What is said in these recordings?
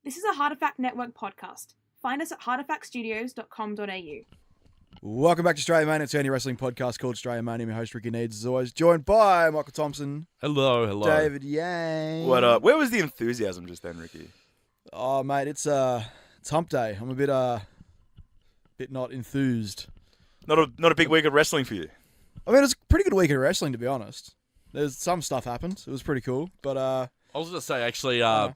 This is a Heartifact Network podcast. Find us at heartifactstudios.com.au. Welcome back to StrayaMania. It's the only wrestling podcast called StrayaMania. I'm your host, Ricki Needs, as always, joined by Michael Thompson. Hello. David Yang. What up? Where was the enthusiasm just then, Ricki? Oh, mate, it's hump day. I'm a bit not enthused. Not a big week of wrestling for you. I mean, it was a pretty good week of wrestling, to be honest. There's some stuff happened. It was pretty cool, but I was going to say, actually, I'm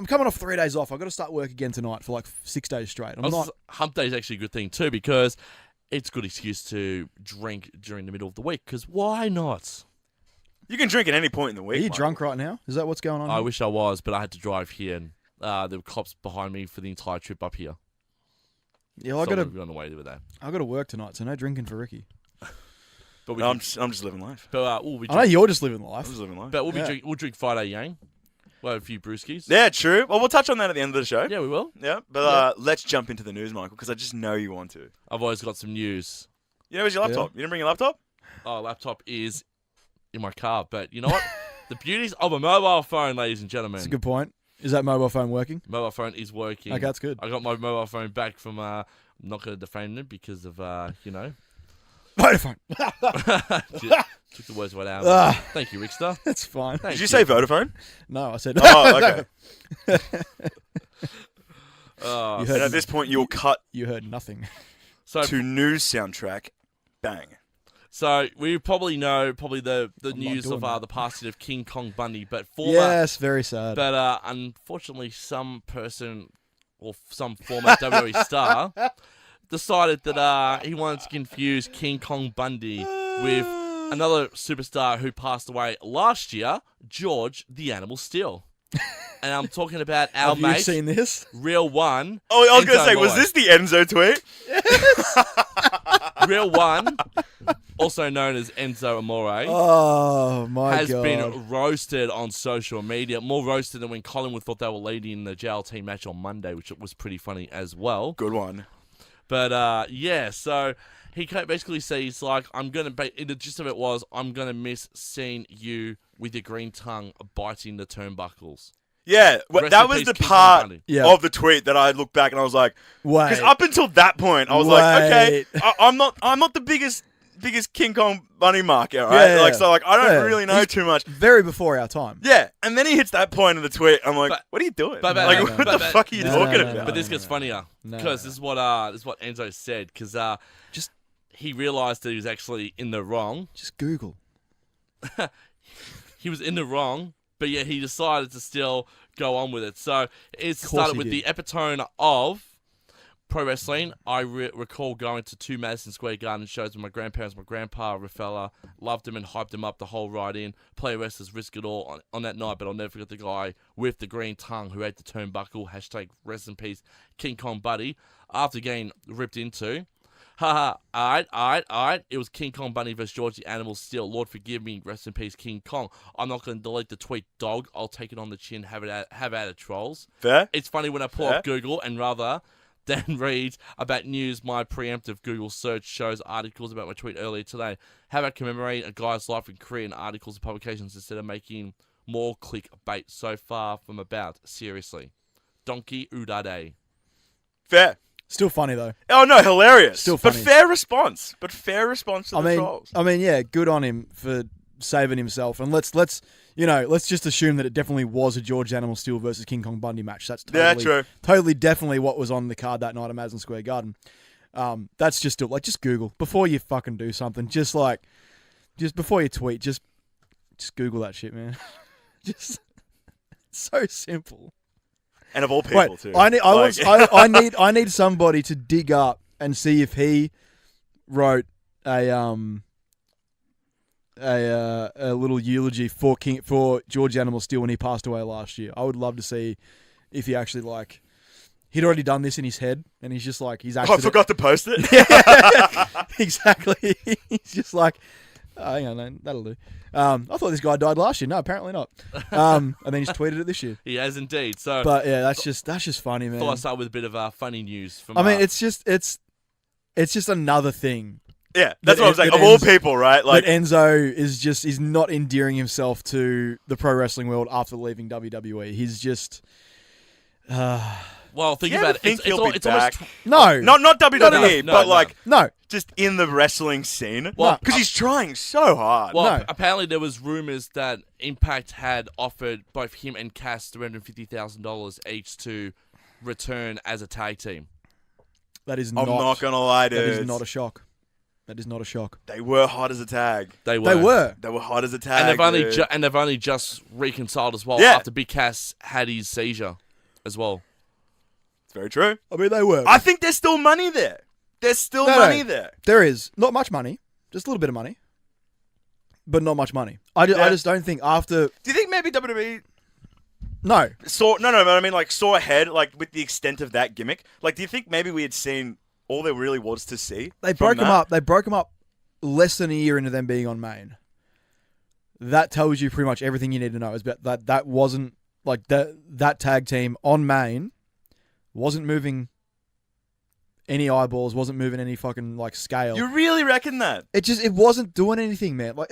coming off 3 days off. I've got to start work again tonight for like 6 days straight. Hump day is actually a good thing too, because it's a good excuse to drink during the middle of the week, because why not? You can drink at any point in the week. Are you Michael. drunk right now? Is that what's going on? I wish I was, but I had to drive here, and there were cops behind me for the entire trip up here. Yeah, I'm on the way with that. I got to work tonight, so no drinking for Ricki. But I'm just living life. But I know you're just living life. I'm just living life. But we'll drink Friday Yang. We'll have a few brewskis. Yeah, true. Well, we'll touch on that at the end of the show. Yeah, we will. Yeah, but let's jump into the news, Michael, because I just know you want to. I've always got some news. You know, where's your laptop? You didn't bring your laptop? Oh, laptop is in my car, but you know what? The beauties of a mobile phone, ladies and gentlemen. That's a good point. Is that mobile phone working? Mobile phone is working. Okay, that's good. I got my mobile phone back from, I'm not going to defame it because of, Vodafone. Took the words right out of me. Thank you, Rickster. That's fine. Did you say Vodafone? No, I said... Oh, okay. You And at this point, you'll cut You heard nothing. to news soundtrack. Bang. So we probably know the not news doing of that. the passing of King Kong Bundy, but former, Yes, very sad. but unfortunately, some person or some former WWE star decided that he wanted to confuse King Kong Bundy with another superstar who passed away last year, George the Animal Steel. And I'm talking about our Have mate, you seen this? Real One. Oh, I was going to Enzo say, was Amore. this the Enzo tweet? Real One, also known as Enzo Amore. Oh, my has God. been roasted on social media. More roasted than when Collingwood thought they were leading the jail team match on Monday, which was pretty funny as well. Good one. But, so he basically says, like, the gist of it was, I'm going to miss seeing you with your green tongue biting the turnbuckles. Yeah, Rest that in was peace, the King Kong part Bundy. Yeah. of the tweet that I looked back and I was like, Wait. because up until that point, I was like, okay, Wait. I'm not the biggest King Kong Bunny market, right? Yeah. Like, so, like, I don't Yeah. really know too much. Very before our time. Yeah, and then he hits that point in the tweet. I'm like, what are you doing? but- like, no, what no, the but- fuck are you no, talking no, no, about? But this gets funnier, No. because this is what Enzo said, because he realised that he was actually in the wrong. Just Google. He was in the wrong, but yet he decided to still go on with it. So it started he with did. the epitome of pro wrestling. I recall going to 2 Madison Square Garden shows with my grandparents. My grandpa, Rafella, loved him and hyped him up the whole ride in. Play wrestlers risk it all on that night, but I'll never forget the guy with the green tongue who ate the turnbuckle. # rest in peace, King Kong Buddy. After getting ripped into... Haha, alright. It was King Kong Bundy versus George the Animal Steel. Lord forgive me, rest in peace, King Kong. I'm not going to delete the tweet, dog. I'll take it on the chin, have at it, trolls. Fair? It's funny when I pull up Google and rather than read about news, my preemptive Google search shows articles about my tweet earlier today. How about commemorate a guy's life and career in articles and publications instead of making more clickbait? So far from about. Seriously. Donkey Udade. Fair. Still funny, though. Oh, no, hilarious. Still But funny. fair response. To the trolls. I mean, yeah, good on him for saving himself. And let's just assume that it definitely was a George Animal Steel versus King Kong Bundy match. That's totally definitely what was on the card that night at Madison Square Garden. That's just just Google before you fucking do something. Just before you tweet, just Google that shit, man. Just so simple. And of all people, too. I need somebody to dig up and see if he wrote a little eulogy for George Animal Steel when he passed away last year. I would love to see if he actually he'd already done this in his head, and he's just he's actually. I forgot to post it. Exactly. He's just hang on, no, that'll do. I thought this guy died last year. No, apparently not. And then he's tweeted it this year. He has indeed. So, but yeah, that's just funny, man. Thought I'd start with a bit of funny news. From, I mean, it's just another thing. Yeah, that's what I'm saying. Of all people, right? But Enzo is not endearing himself to the pro wrestling world after leaving WWE. He's just, Well, think You about ever it. think It's he'll be almost back? No. Not WWE, No, but no. like No. just in the wrestling scene. Well, Because he's trying so hard. Well, No. apparently there was rumors that Impact had offered both him and Cass $350,000 each to return as a tag team. That is I'm not gonna lie, dude. That is not a shock. That is not a shock. They were hot as a tag. They were. They were hot as a tag. And dude. they've only just reconciled as well Yeah. after Big Cass had his seizure as well. It's very true. I mean, they were. I think there's still money there. There's still money there. There is. Not much money. Just a little bit of money. But not much money. I just don't think after... Do you think maybe WWE No. but I mean like saw ahead like with the extent of that gimmick? Like, do you think maybe we had seen all there really was to see? They broke them up. They broke them up less than a year into them being on main. That tells you pretty much everything you need to know. Is that wasn't like that tag team on main wasn't moving any eyeballs, wasn't moving any fucking like scale. You really reckon that? It wasn't doing anything, man. Like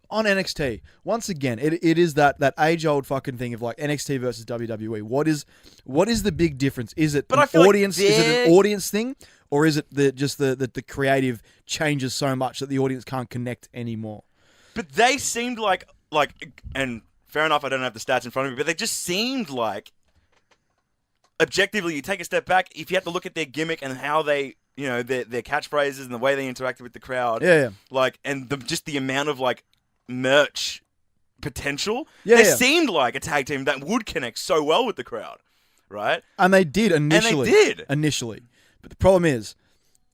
on NXT, once again, it is that age old fucking thing of like NXT versus WWE. What is the big difference? Is it But I an feel like audience? Is it an audience thing, or is it the creative changes so much that the audience can't connect anymore? But they seemed like, and fair enough, I don't have the stats in front of me, but they just seemed like, objectively, you take a step back, if you have to look at their gimmick and how they, their catchphrases and the way they interacted with the crowd, like, and just the amount of, like, merch potential, they seemed like a tag team that would connect so well with the crowd, right? And they did initially. Initially. But the problem is,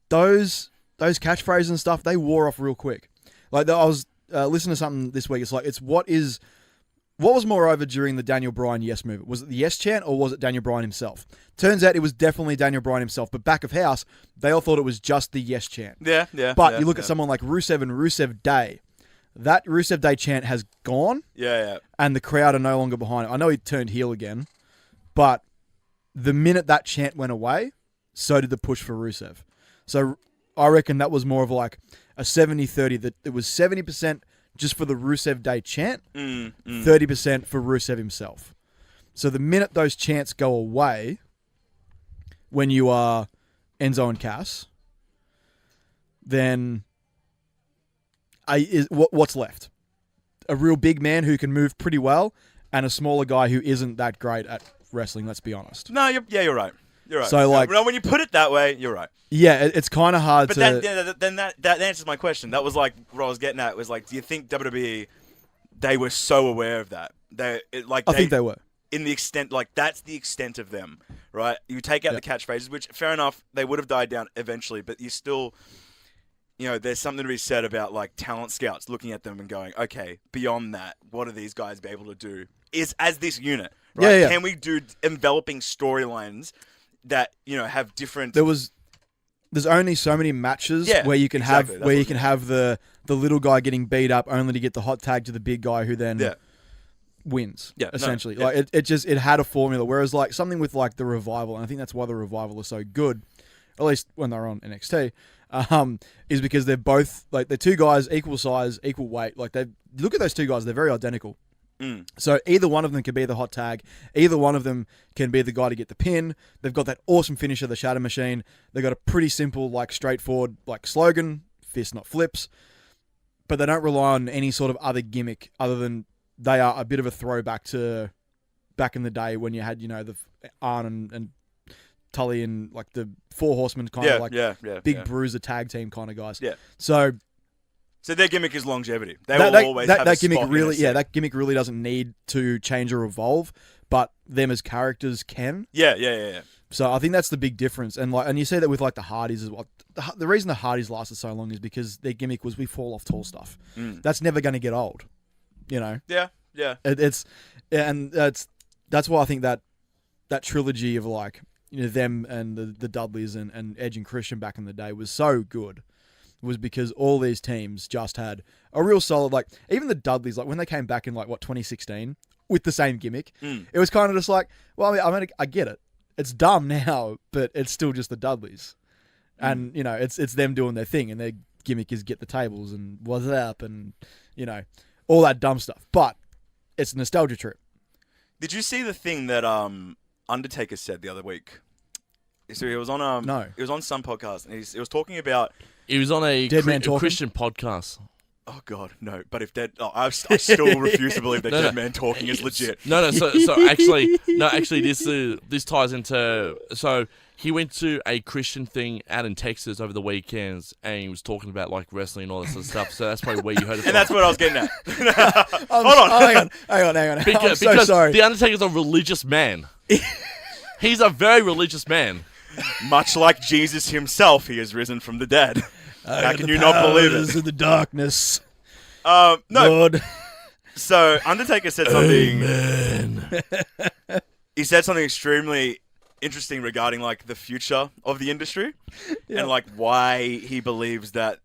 those catchphrases and stuff, they wore off real quick. Like, I was listening to something this week. It's like, what was more over during the Daniel Bryan yes movement? Was it the yes chant or was it Daniel Bryan himself? Turns out it was definitely Daniel Bryan himself. But back of house, they all thought it was just the yes chant. Yeah. But you look at someone like Rusev and Rusev Day. That Rusev Day chant has gone. Yeah. And the crowd are no longer behind it. I know he turned heel again. But the minute that chant went away, so did the push for Rusev. So I reckon that was more of like a 70-30. That it was 70% just for the Rusev Day chant, 30% for Rusev himself. So the minute those chants go away, when you are Enzo and Cass, then what's left? A real big man who can move pretty well, and a smaller guy who isn't that great at wrestling. Let's be honest. No, you're right. You're right. So like, when you put it that way, you're right. Yeah, it's kind of hard but to. Then that answers my question. That was like what I was getting at. Was like, do you think WWE they were so aware of that? I think they were. In the extent, like that's the extent of them, right? You take out the catchphrases, which fair enough, they would have died down eventually, but you still, there's something to be said about like talent scouts looking at them and going, okay, beyond that, what are these guys be able to do? As this unit, right? Yeah. Can we do enveloping storylines that have different? There's only so many matches where you can have the little guy getting beat up only to get the hot tag to the big guy who then wins. Yeah, essentially. Like it had a formula. Whereas like something with like the Revival, and I think that's why the Revival is so good, at least when they're on NXT, is because they're both like they're two guys equal size, equal weight. Like look at those two guys, they're very identical. So either one of them can be the hot tag. Either one of them can be the guy to get the pin. They've got that awesome finisher, the Shatter Machine. They've got a pretty simple, like straightforward, like slogan, fist not flips. But they don't rely on any sort of other gimmick other than they are a bit of a throwback to back in the day when you had, the Arn and Tully and like the Four Horsemen kind of like big bruiser tag team kind of guys. Yeah. So their gimmick is longevity. They will always have a gimmick spot really, that gimmick really doesn't need to change or evolve, but them as characters can. Yeah. So I think that's the big difference, and you see that with like the Hardys as well. The reason the Hardys lasted so long is because their gimmick was we fall off tall stuff. That's never going to get old, Yeah. That's why I think that trilogy of like them and the Dudleys and Edge and Christian back in the day was so good. Was because all these teams just had a real solid, like, even the Dudleys, like, when they came back in, 2016, with the same gimmick, it was kind of just like, well, I mean, I get it. It's dumb now, but it's still just the Dudleys. And, it's them doing their thing, and their gimmick is get the tables and what's up and, all that dumb stuff. But it's a nostalgia trip. Did you see the thing that Undertaker said the other week. So he was on He was on some podcast, and he was talking about. He was on a Christian podcast. Oh God, no! But if I still refuse to believe that Dead Man Talking is legit. No. So actually, this ties into. So he went to a Christian thing out in Texas over the weekends, and he was talking about like wrestling and all this sort of stuff. So that's probably where you heard it from. And that's what I was getting at. Hold on. Hang on. Because sorry. The Undertaker's a religious man. He's a very religious man. Much like Jesus himself, he has risen from the dead. How can you not believe it? In the darkness. No. Lord. So Undertaker said something. Amen. He said something extremely interesting regarding like the future of the industry and like why he believes that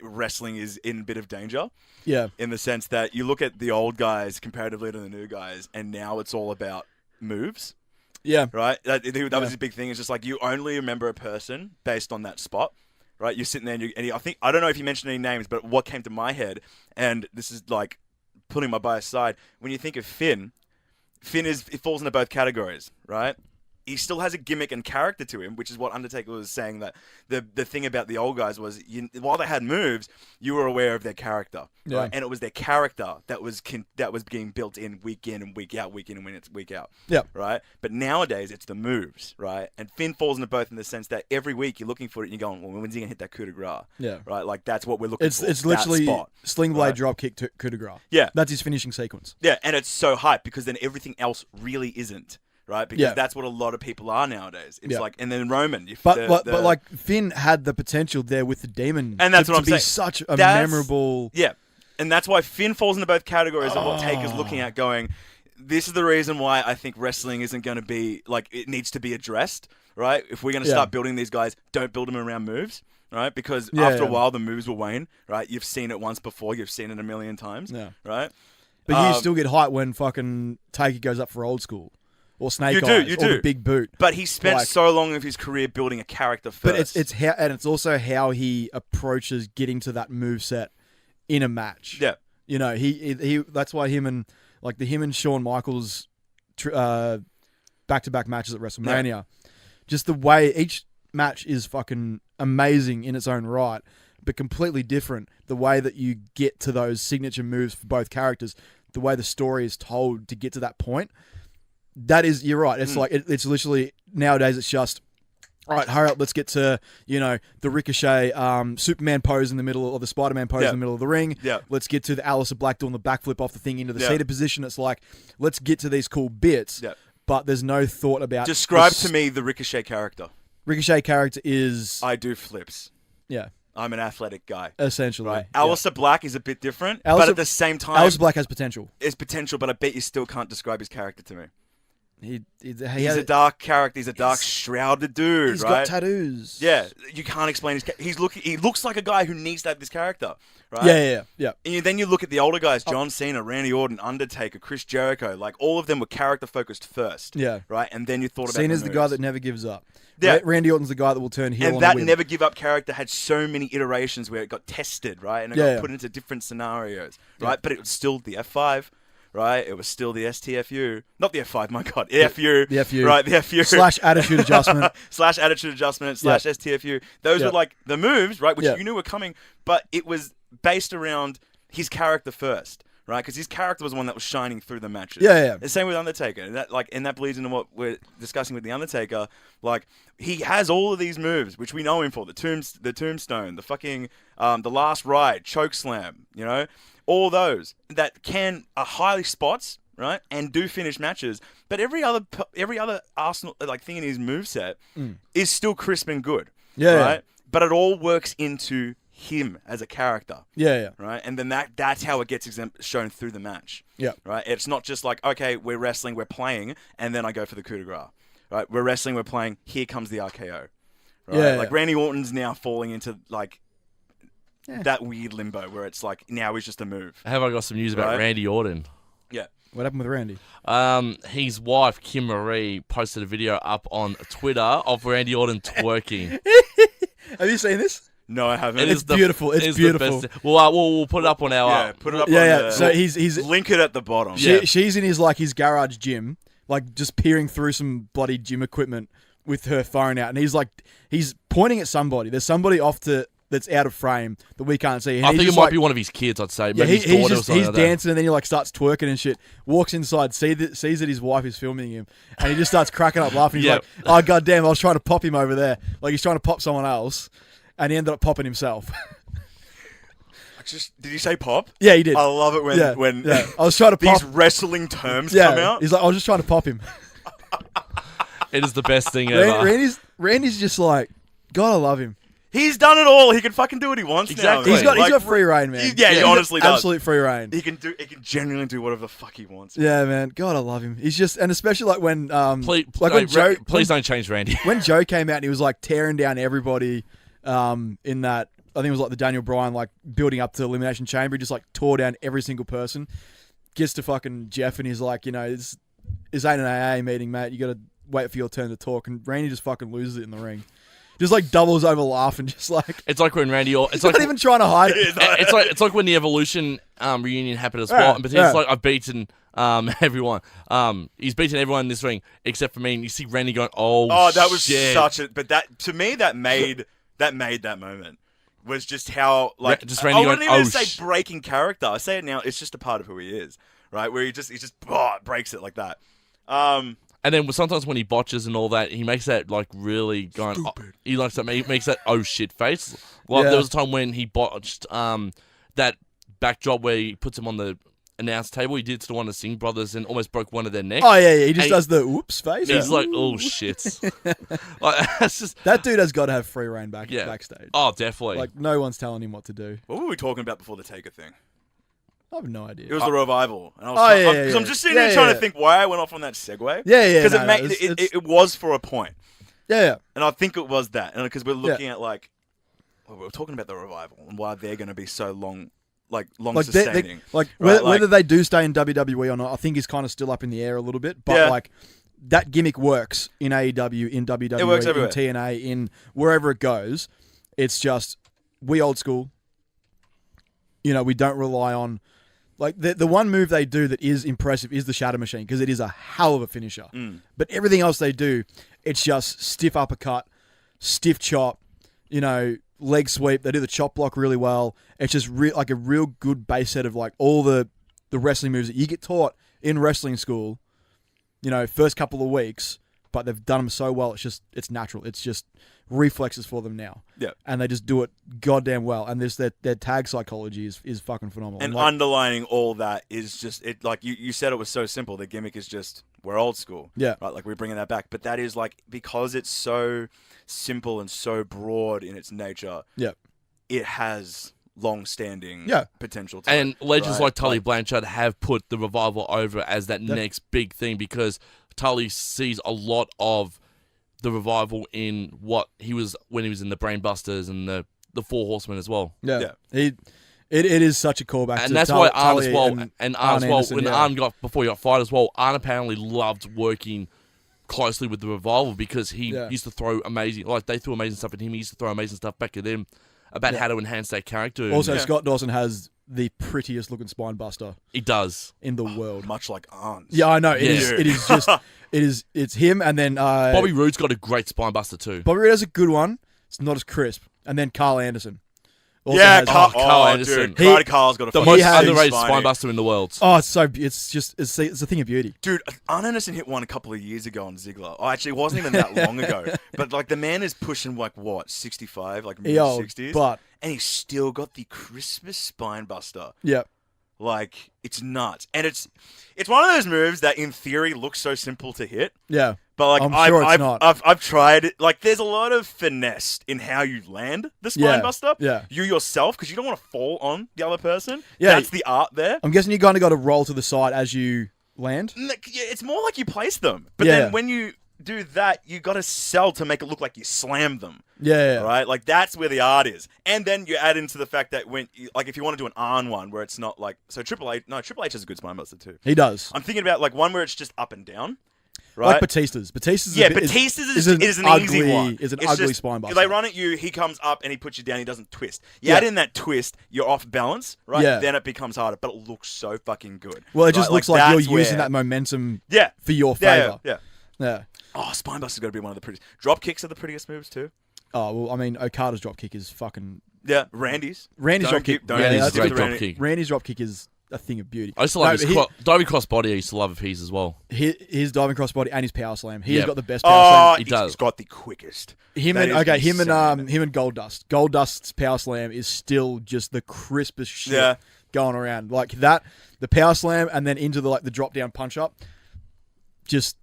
wrestling is in a bit of danger. Yeah. In the sense that you look at the old guys comparatively to the new guys, and now it's all about moves. Yeah. Right? That was his big thing. It's just like you only remember a person based on that spot. Right? You're sitting there and I don't know if you mentioned any names, but what came to my head, and this is like putting my bias aside, when you think of Finn it falls into both categories, right? He still has a gimmick and character to him, which is what Undertaker was saying, that the thing about the old guys was while they had moves, you were aware of their character, right? And it was their character that was being built in and week out, week out, right? But nowadays it's the moves, right? And Finn falls into both in the sense that every week you're looking for it and you're going, well, when's he gonna hit that coup de grace? Yeah, right. Like that's what we're looking for. It's literally sling blade drop kick to coup de grace. Yeah, that's his finishing sequence. Yeah, and it's so hype because then everything else really isn't. Right, because that's what a lot of people are nowadays. It's like, and then Roman. But like Finn had the potential there with the demon, and that's what I'm saying. Such a memorable. Yeah, and that's why Finn falls into both categories of what Taker's looking at. Going, this is the reason why I think wrestling isn't going to be like it needs to be addressed. Right, if we're going to start building these guys, don't build them around moves. Right, because after a while the moves will wane. Right, you've seen it once before. You've seen it a million times. Yeah. Right, but you still get hype when fucking Taker goes up for old school. Or Snake Eyes, or the big boot. But he spent so long of his career building a character first. But it's also how he approaches getting to that moveset in a match. Yeah. He that's why him and Shawn Michaels back-to-back matches at WrestleMania. Just the way each match is fucking amazing in its own right, but completely different. The way that you get to those signature moves for both characters, the way the story is told to get to that point. That is, you're right. It's like it's literally nowadays. It's just all right. Hurry up, let's get to the Ricochet Superman pose in the middle, or the Spider-Man pose in the middle of the ring. Yeah. Let's get to the Alistair Black doing the backflip off the thing into the seated position. It's like let's get to these cool bits. Yeah. But there's no thought about. Describe to me the Ricochet character. Ricochet character is I do flips. Yeah. I'm an athletic guy. Essentially. Right. Alistair Black is a bit different, but at the same time, Alistair Black has potential. It's potential, but I bet you still can't describe his character to me. He's a dark character. He's a dark, shrouded dude. He's got tattoos. Yeah, you can't explain his. He looks like a guy who needs to have this character, right? Yeah. And then you look at the older guys: John Cena, Randy Orton, Undertaker, Chris Jericho. Like all of them were character focused first. Yeah. Right, and then you thought about Cena's the guy that never gives up. Yeah. Randy Orton's the guy that will turn heel. And that never give up character had so many iterations where it got tested, right, and it got put into different scenarios, right? But it was still the F5. Right, it was still the STFU, not the F5. My God, FU. The FU, right? The FU / attitude adjustment, / attitude adjustment / STFU. Those were like the moves, right? Which you knew were coming, but it was based around his character first, right? Because his character was the one that was shining through the matches. Yeah. The same with Undertaker, and that bleeds into what we're discussing with the Undertaker. Like he has all of these moves, which we know him for: the tombstone, the fucking the last ride, choke slam, all those that are highly spots, right, and do finish matches. But every other Arsenal thing in his moveset is still crisp and good, right? But it all works into him as a character, right? And then that's how it gets shown through the match, right? It's not just like, okay, we're wrestling, we're playing, and then I go for the coup de grace, right? We're wrestling, we're playing. Here comes the RKO, right? Randy Orton's now falling into that weird limbo where it's like now he's just a move. Have I got some news about Randy Orton? Yeah. What happened with Randy? His wife, Kim Marie, posted a video up on Twitter of Randy Orton twerking. Have you seen this? No, I haven't. It's beautiful. It's beautiful. We'll put it up on our... put it up on So he's link it at the bottom. She's in his garage gym. like just peering through some bloody gym equipment with her phone out, and he's pointing at somebody. There's somebody that's out of frame that we can't see. And I think it might be one of his kids, I'd say. Yeah, maybe his daughter or something he's like dancing, and then he like starts twerking and shit. Walks inside, sees that his wife is filming him, and he just starts cracking up laughing. He's like, "Oh goddamn! I was trying to pop him over there. Like he's trying to pop someone else, and he ended up popping himself." Did you say pop? Yeah, he did. I love it when I was trying to pop. These wrestling terms come out. He's like, I was just trying to pop him. It is the best thing ever. Randy's just like, God, I love him. He's done it all. He can fucking do what he wants now. He's got free reign, man. He honestly does. Absolute free reign. He can genuinely do whatever the fuck he wants. Yeah, man. God, I love him. He's just, and especially like when please don't change Randy. When Joe came out and he was like tearing down everybody in that, I think it was like the Daniel Bryan, like building up to the Elimination Chamber. He just like tore down every single person. Gets to fucking Jeff and he's like, this ain't an AA meeting, mate. You got to wait for your turn to talk. And Randy just fucking loses it in the ring. Just like doubles over laughing, just like it's like when Randy. It's not like even trying to hide it. It's like when the Evolution reunion happened as well. But it's like I've beaten everyone. He's beaten everyone in this ring except for me. And you see Randy going, "Oh, that was shit." such a. But that to me, that made that moment. Was just how just Randy I wouldn't going, even say breaking character. I say it now. It's just a part of who he is, right? Where he just breaks it like that. And then sometimes when he botches and all that, he makes that like really going. Stupid. He likes that. He makes that oh shit face. Like there was a time when he botched that backdrop where he puts him on the announce table. He did to one of the Singh brothers and almost broke one of their necks. Oh yeah. He just does the whoops face. He's like, oh shit. Like, that's just that dude has got to have free reign backstage. Oh, definitely. Like no one's telling him what to do. What were we talking about before the Taker thing? I have no idea. It was the revival. And I was I'm just sitting here trying to think why I went off on that segue. Yeah. Because it was for a point. Yeah. And I think it was that. And because we're looking at we're talking about the revival and why they're going to be so long sustaining. Whether they do stay in WWE or not, I think is kind of still up in the air a little bit. But like that gimmick works in AEW, in WWE, it works in everywhere. TNA, in wherever it goes. It's just we old school. We don't rely on like the one move they do that is impressive is the Shatter Machine because it is a hell of a finisher. But everything else they do, it's just stiff uppercut, stiff chop, leg sweep. They do the chop block really well. It's just like a real good base set of like all the wrestling moves that you get taught in wrestling school, first couple of weeks, but they've done them so well. It's natural. It's just reflexes for them now. Yeah. And they just do it goddamn well. And their tag psychology is fucking phenomenal. And underlining all that is just it. Like you said, it was so simple. The gimmick is just we're old school. Yeah. Right. Like we're bringing that back. But that is like because it's so simple and so broad in its nature. Yeah. It has long-standing potential to and legends right? like Tully Blanchard have put the revival over as that next big thing because Tully sees a lot of the revival in what he was when he was in the Brainbusters and the Four Horsemen as well. Yeah. It is such a callback. And to that's why Arn Tully as well. And Arn as well. Anderson, when Arn before he got fired as well, Arn apparently loved working closely with the revival because he used to throw amazing, like they threw amazing stuff at him. He used to throw amazing stuff back at them about how to enhance that character. Also, Scott Dawson has the prettiest looking spine buster. He does in the world, much like Arn's. Yeah, I know. It is just. It's him, and then Bobby Roode's got a great spine buster too. Bobby Roode has a good one. It's not as crisp. And then Carl Anderson. Carl Anderson. Dude, Carl's got the most underrated spine buster in the world. Oh, it's a thing of beauty. Dude, Arn Anderson hit one a couple of years ago on Ziggler. Oh, actually, it wasn't even that long ago. But like the man is pushing like what, 65, like mid-60s, and he's still got the crispest spine buster. Yeah. Like it's nuts, and it's one of those moves that in theory looks so simple to hit. Yeah, but like I've tried it. Like there's a lot of finesse in how you land the spine buster. Yeah, you yourself because you don't want to fall on the other person. Yeah, that's the art there. I'm guessing you kind of got to roll to the side as you land. It's more like you place them, but then when you do that, you got to sell to make it look like you slammed them. Yeah. Right? Like, that's where the art is. And then you add into the fact that if you want to do an Arn one where it's not like... So Triple H has a good spine buster too. He does. I'm thinking about like one where it's just up and down. Right? Like Batista's. Batista's is an easy one. Is an ugly spine buster. They run at you, he comes up and he puts you down, he doesn't twist. You add in that twist, you're off balance, right? Yeah. Then it becomes harder, but it looks so fucking good. Well, it just looks like you're using that momentum for your favour. Yeah. Oh, spine buster's got to be one of the prettiest. Drop kicks are the prettiest moves too. Oh, well, I mean, Okada's drop kick is fucking... Yeah, Randy's drop kick. Randy's a great drop kick. Randy's drop kick is a thing of beauty. I used to love his diving crossbody. I used to love of his as well. His diving crossbody and his power slam. He's got the best power slam. He does. He's got the quickest. Him and Goldust. Goldust's power slam is still just the crispest shit going around. Like that, the power slam, and then into the drop down punch up. Just,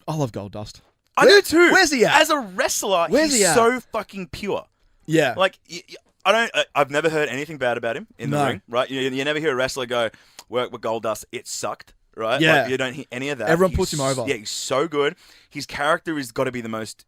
I love Goldust. I do too. Where's he at? As a wrestler, he's so fucking pure. Yeah. Like, I've never heard anything bad about him in the ring, right? You never hear a wrestler go, work with Goldust, it sucked, right? Yeah. Like, you don't hear any of that. Everyone puts him over. Yeah, he's so good. His character has got to be the most,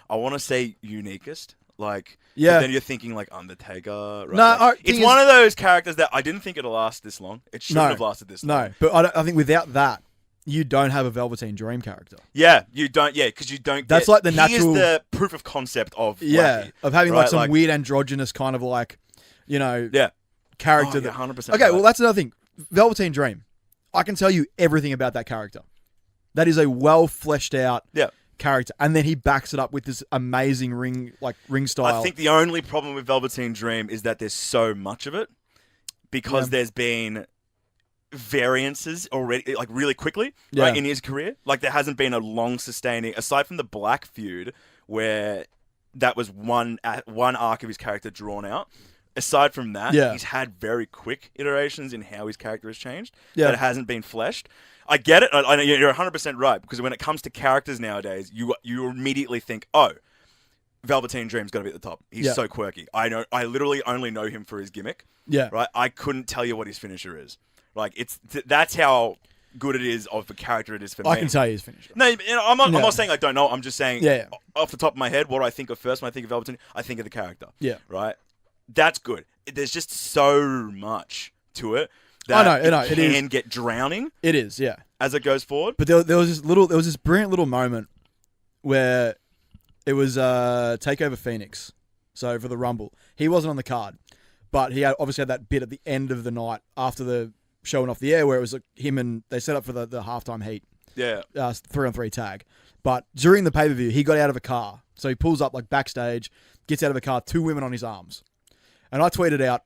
I want to say, uniquest. Like, but then you're thinking like Undertaker, right? No, it's one of those characters that I didn't think it'd last this long. It shouldn't have lasted this long. No, but I think without that, you don't have a Velveteen Dream character. Yeah, you don't. Yeah, because you don't. That's like the natural. He is the proof of concept of of having like some weird androgynous kind of like, character. 100%. Okay, well that's another thing. Velveteen Dream. I can tell you everything about that character. That is a well fleshed out character, and then he backs it up with this amazing ring style. I think the only problem with Velveteen Dream is that there's so much of it because there's been variances already, like really quickly, right, in his career. Like there hasn't been a long sustaining, aside from the Black feud, where that was one arc of his character drawn out. Aside from that, he's had very quick iterations in how his character has changed that hasn't been fleshed. I get it. You're 100% right, because when it comes to characters nowadays, you immediately think, oh, Velveteen Dream's got to be at the top. He's so quirky. I literally only know him for his gimmick. Yeah. Right? I couldn't tell you what his finisher is. Like, that's how good it is of a character it is for me. I can tell you his finisher. No, I'm not saying I don't know. I'm just saying, off the top of my head, what do I think of first when I think of Velveteen? I think of the character. Yeah. Right? That's good. There's just so much to it that it can get drowning. It is, yeah. As it goes forward. But there was this brilliant little moment where it was TakeOver Phoenix. So for the Rumble. He wasn't on the card. But he obviously had that bit at the end of the night after the showing off the air where it was like him and they set up for the halftime heat. Yeah. 3-on-3 tag. But during the pay-per-view, he got out of a car. So he pulls up like backstage, gets out of a car, 2 women on his arms. And I tweeted out,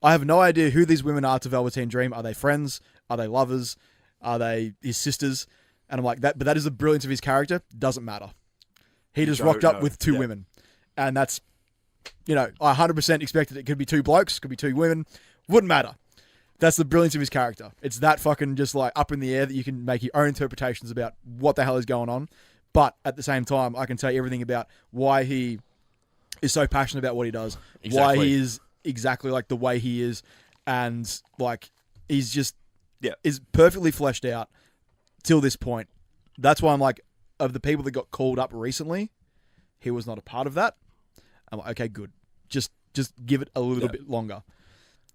I have no idea who these women are to Velveteen Dream. Are they friends? Are they lovers? Are they his sisters? And I'm like, but that is the brilliance of his character. Doesn't matter. He just rocked up with 2 women. And that's, I 100% expected it could be 2 blokes, could be 2 women. Wouldn't matter. That's the brilliance of his character. It's that fucking just like up in the air that you can make your own interpretations about what the hell is going on. But at the same time, I can tell you everything about why he is so passionate about what he does. Exactly. Why he is exactly like the way he is. And like, he's just is perfectly fleshed out till this point. That's why I'm like, of the people that got called up recently, he was not a part of that. I'm like, okay, good. Just give it a little bit longer.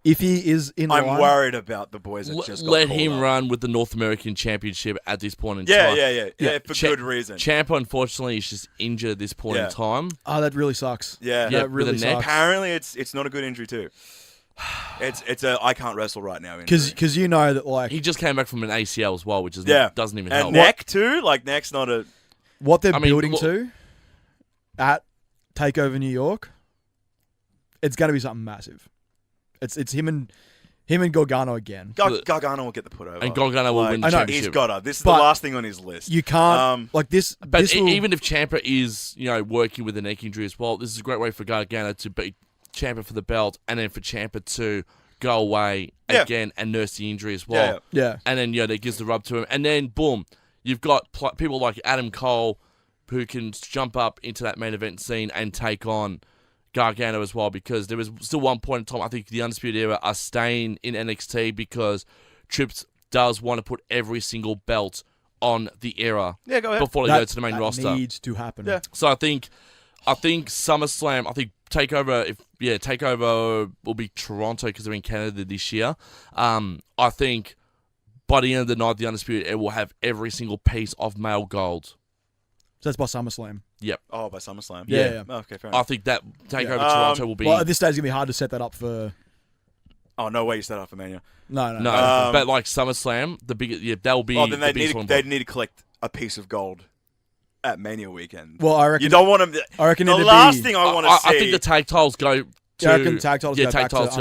If he is in line... I'm worried about the boys that just got let called him up. run with the North American Championship at this point in time. Yeah, for good reason. Ciampa, unfortunately, is just injured at this point in time. Oh, that really sucks. Yeah, that really sucks. Apparently, it's not a good injury too. It's a I can't wrestle right now. Because you know that like he just came back from an ACL as well, which is doesn't even help. And neck too, like neck's not a. What they're building to at TakeOver New York, it's going to be something massive. It's him and Gargano again. Gargano will get the put over. And Gargano will win the championship. He's got to. This is the last thing on his list. You can't like this. But even if Ciampa is working with a neck injury as well, this is a great way for Gargano to beat Ciampa for the belt, and then for Ciampa to go away again and nurse the injury as well. Yeah. And then that gives the rub to him, and then boom, you've got people like Adam Cole who can jump up into that main event scene and take on Gargano as well, because there was still one point in time, I think the Undisputed Era are staying in NXT because Trips does want to put every single belt on the era before they go to the main roster. That needs to happen. Yeah. So I think SummerSlam, I think TakeOver will be Toronto because they're in Canada this year. I think by the end of the night, the Undisputed Era will have every single piece of male gold. So that's by SummerSlam. Yep. Oh, by SummerSlam. Yeah. Oh, okay, fair enough. I think that Takeover Toronto will be... Well, at this stage, it's going to be hard to set that up for... Oh, no way you set up for Mania. No. But like SummerSlam, the biggest... they'll be then they need to collect a piece of gold at Mania weekend. Well, I reckon... You don't want them... I reckon the last thing I want to see... I think the tag titles go... I reckon tag titles go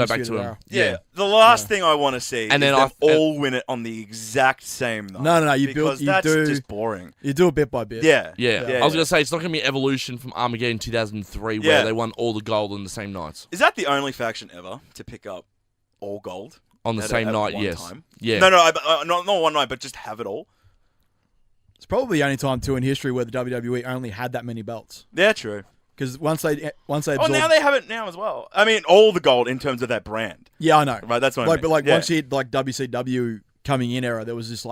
back to him. Yeah. The last thing I want to see and is then them all win it on the exact same night. No. Because that's just boring. You do it bit by bit. Yeah. I was going to say, it's not going to be Evolution from Armageddon 2003 where they won all the gold on the same nights. Is that the only faction ever to pick up all gold? On the same night, yes. Time? Yeah. No, not one night, but just have it all. It's probably the only time, too, in history where the WWE only had that many belts. Yeah, true. Because once they absorbed... Oh, now they have it now as well. I mean, all the gold in terms of that brand. Yeah, I know. Right, that's what I mean. But once you hit WCW coming in era, there was just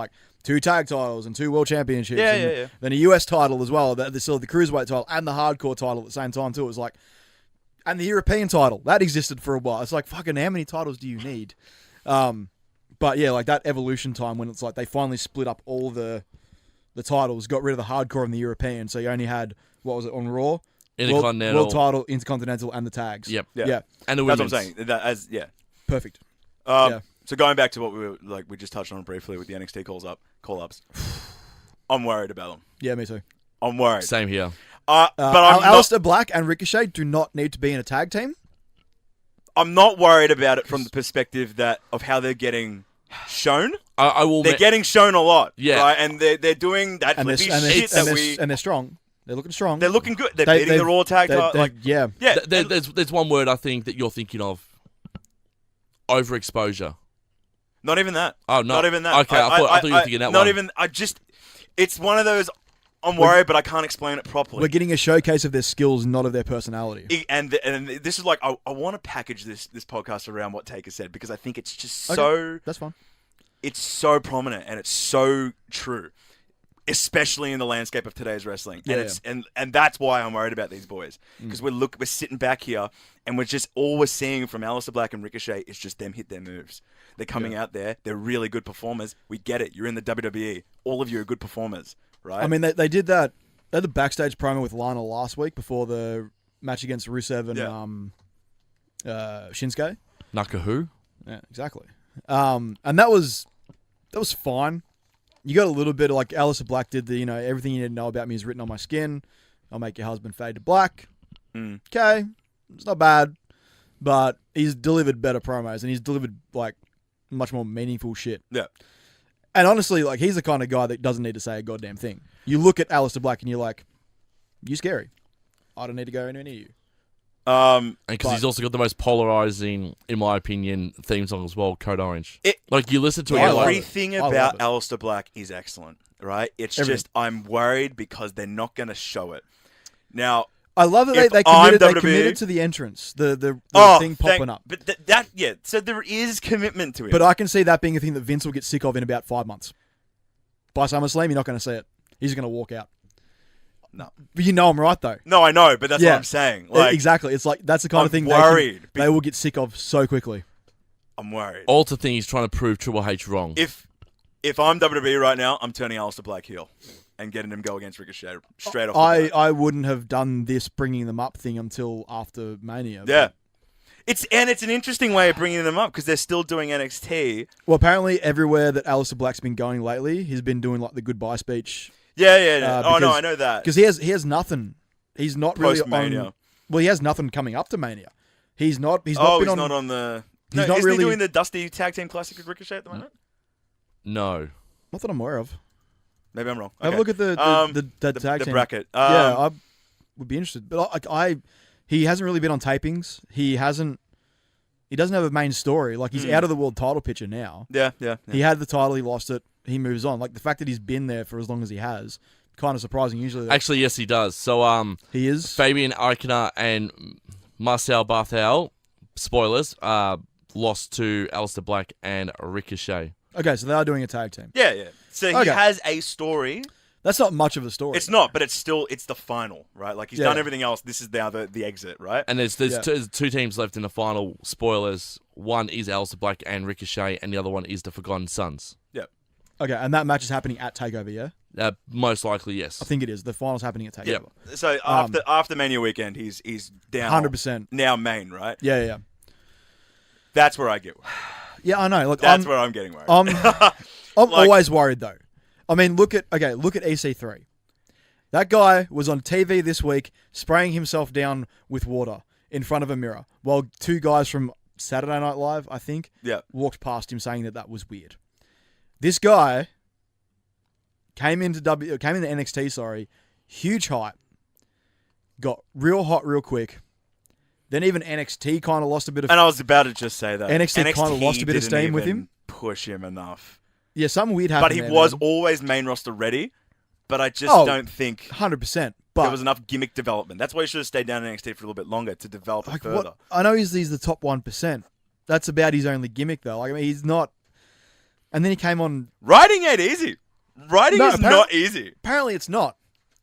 2 tag titles and 2 world championships. Yeah. Then a US title as well. The cruiserweight title and the hardcore title at the same time too. It was and the European title that existed for a while. It's fucking how many titles do you need? But yeah, that Evolution time when it's they finally split up all the titles, got rid of the hardcore and the European. So you only had what was it on Raw? Intercontinental. World title, Intercontinental, and the tags. Yep. Yeah. And the women's. women's. That's what I'm saying. Perfect. So going back to what we just touched on briefly with the NXT call-ups, I'm worried about them. Yeah, me too. I'm worried. Same here. But I'm Aleister Black and Ricochet do not need to be in a tag team. I'm not worried about it from the perspective of how they're getting shown. I will. They're getting shown a lot. Yeah. Right? And they're doing that flippy shit and they're strong. They're looking strong. They're looking good. They're beating the Raw tag title. Yeah. There's one word I think that you're thinking of. Overexposure. Not even that. Oh, no. Not even that. Okay, I thought you were thinking that not one. Not even... It's one of those... I'm worried, but I can't explain it properly. We're getting a showcase of their skills, not of their personality. And this is I want to package this podcast around what Taker said because I think it's just That's fine. It's so prominent and it's so true, especially in the landscape of today's wrestling. And that's why I'm worried about these boys because we're sitting back here and we're seeing from Aleister Black and Ricochet is just them hit their moves. They're coming out there. They're really good performers. We get it. You're in the WWE. All of you are good performers. Right? I mean, they did that. They had the backstage promo with Lana last week before the match against Rusev and Shinsuke. Nakahu? Yeah, exactly. And that was fine. You got a little bit of Aleister Black did the everything you need to know about me is written on my skin. I'll make your husband fade to black. Okay, it's not bad, but he's delivered better promos and he's delivered much more meaningful shit. Yeah. And honestly, he's the kind of guy that doesn't need to say a goddamn thing. You look at Aleister Black and you're like, you scary. I don't need to go anywhere near you. Because he's also got the most polarizing, in my opinion, theme song as well, Code Orange. You listen to it. Everything about Aleister Black is excellent, right? It's just I'm worried because they're not going to show it. Now, I love that they committed to the entrance, the thing popping up. But so there is commitment to it. But I can see that being a thing that Vince will get sick of in about 5 months. By SummerSlam, you're not going to see it. He's going to walk out. No. But you know I'm right, though. No, I know, but that's what I'm saying. Exactly. It's that's the kind of thing they will get sick of so quickly. I'm worried. All the thing he's trying to prove Triple H wrong. If I'm WWE right now, I'm turning Aleister Black heel and getting him go against Ricochet straight off the bat. I wouldn't have done this bringing them up thing until after Mania. Yeah. It's an interesting way of bringing them up because they're still doing NXT. Well, apparently everywhere that Aleister Black's been going lately, he's been doing the goodbye speech. Yeah. No, I know that. Because he has nothing. He's not really Post-Mania. Well, he has nothing coming up to Mania. He's not not on the... He's not really... he doing the Dusty Tag Team Classic with Ricochet at the moment? No. Not that I'm aware of. Maybe I'm wrong. Have a look at the tag team. Bracket. I would be interested. But he hasn't really been on tapings. He doesn't have a main story. He's out of the world title picture now. Yeah. He had the title, he lost it, he moves on. The fact that he's been there for as long as he has, kind of surprising usually. Actually, yes, he does. So he is. Fabian Eichner and Marcel Barthel, spoilers, lost to Aleister Black and Ricochet. Okay, so they are doing a tag team. Yeah. So he has a story. That's not much of a story. It's not, but it's the final, right? He's done everything else. This is now the exit, right? And there's two teams left in the final. Spoilers. One is Aleister Black and Ricochet, and the other one is the Forgotten Sons. Yeah. Okay, and that match is happening at TakeOver, yeah? Most likely, yes. I think it is. The final's happening at TakeOver. Yeah. So after Mania weekend, he's down 100%. now main, right? Yeah. That's where I get worried. Yeah, I know. Look, That's where I'm getting worried. I'm always worried, though. I mean, look at EC3. That guy was on TV this week spraying himself down with water in front of a mirror while two guys from Saturday Night Live, I think, walked past him saying that was weird. This guy came into NXT, huge hype, got real hot real quick. Then even NXT kind of lost a bit of... And I was about to just say that. NXT kind of lost a bit of steam with him. Push him enough. Yeah, something weird happened. But he was always main roster ready. But I just don't think 100%. But there was enough gimmick development. That's why he should have stayed down in NXT for a little bit longer to develop it further. I know he's the top 1%. That's about his only gimmick, though. Like, I mean, he's not... And then he came on... Writing ain't easy. Writing is not easy. Apparently it's not.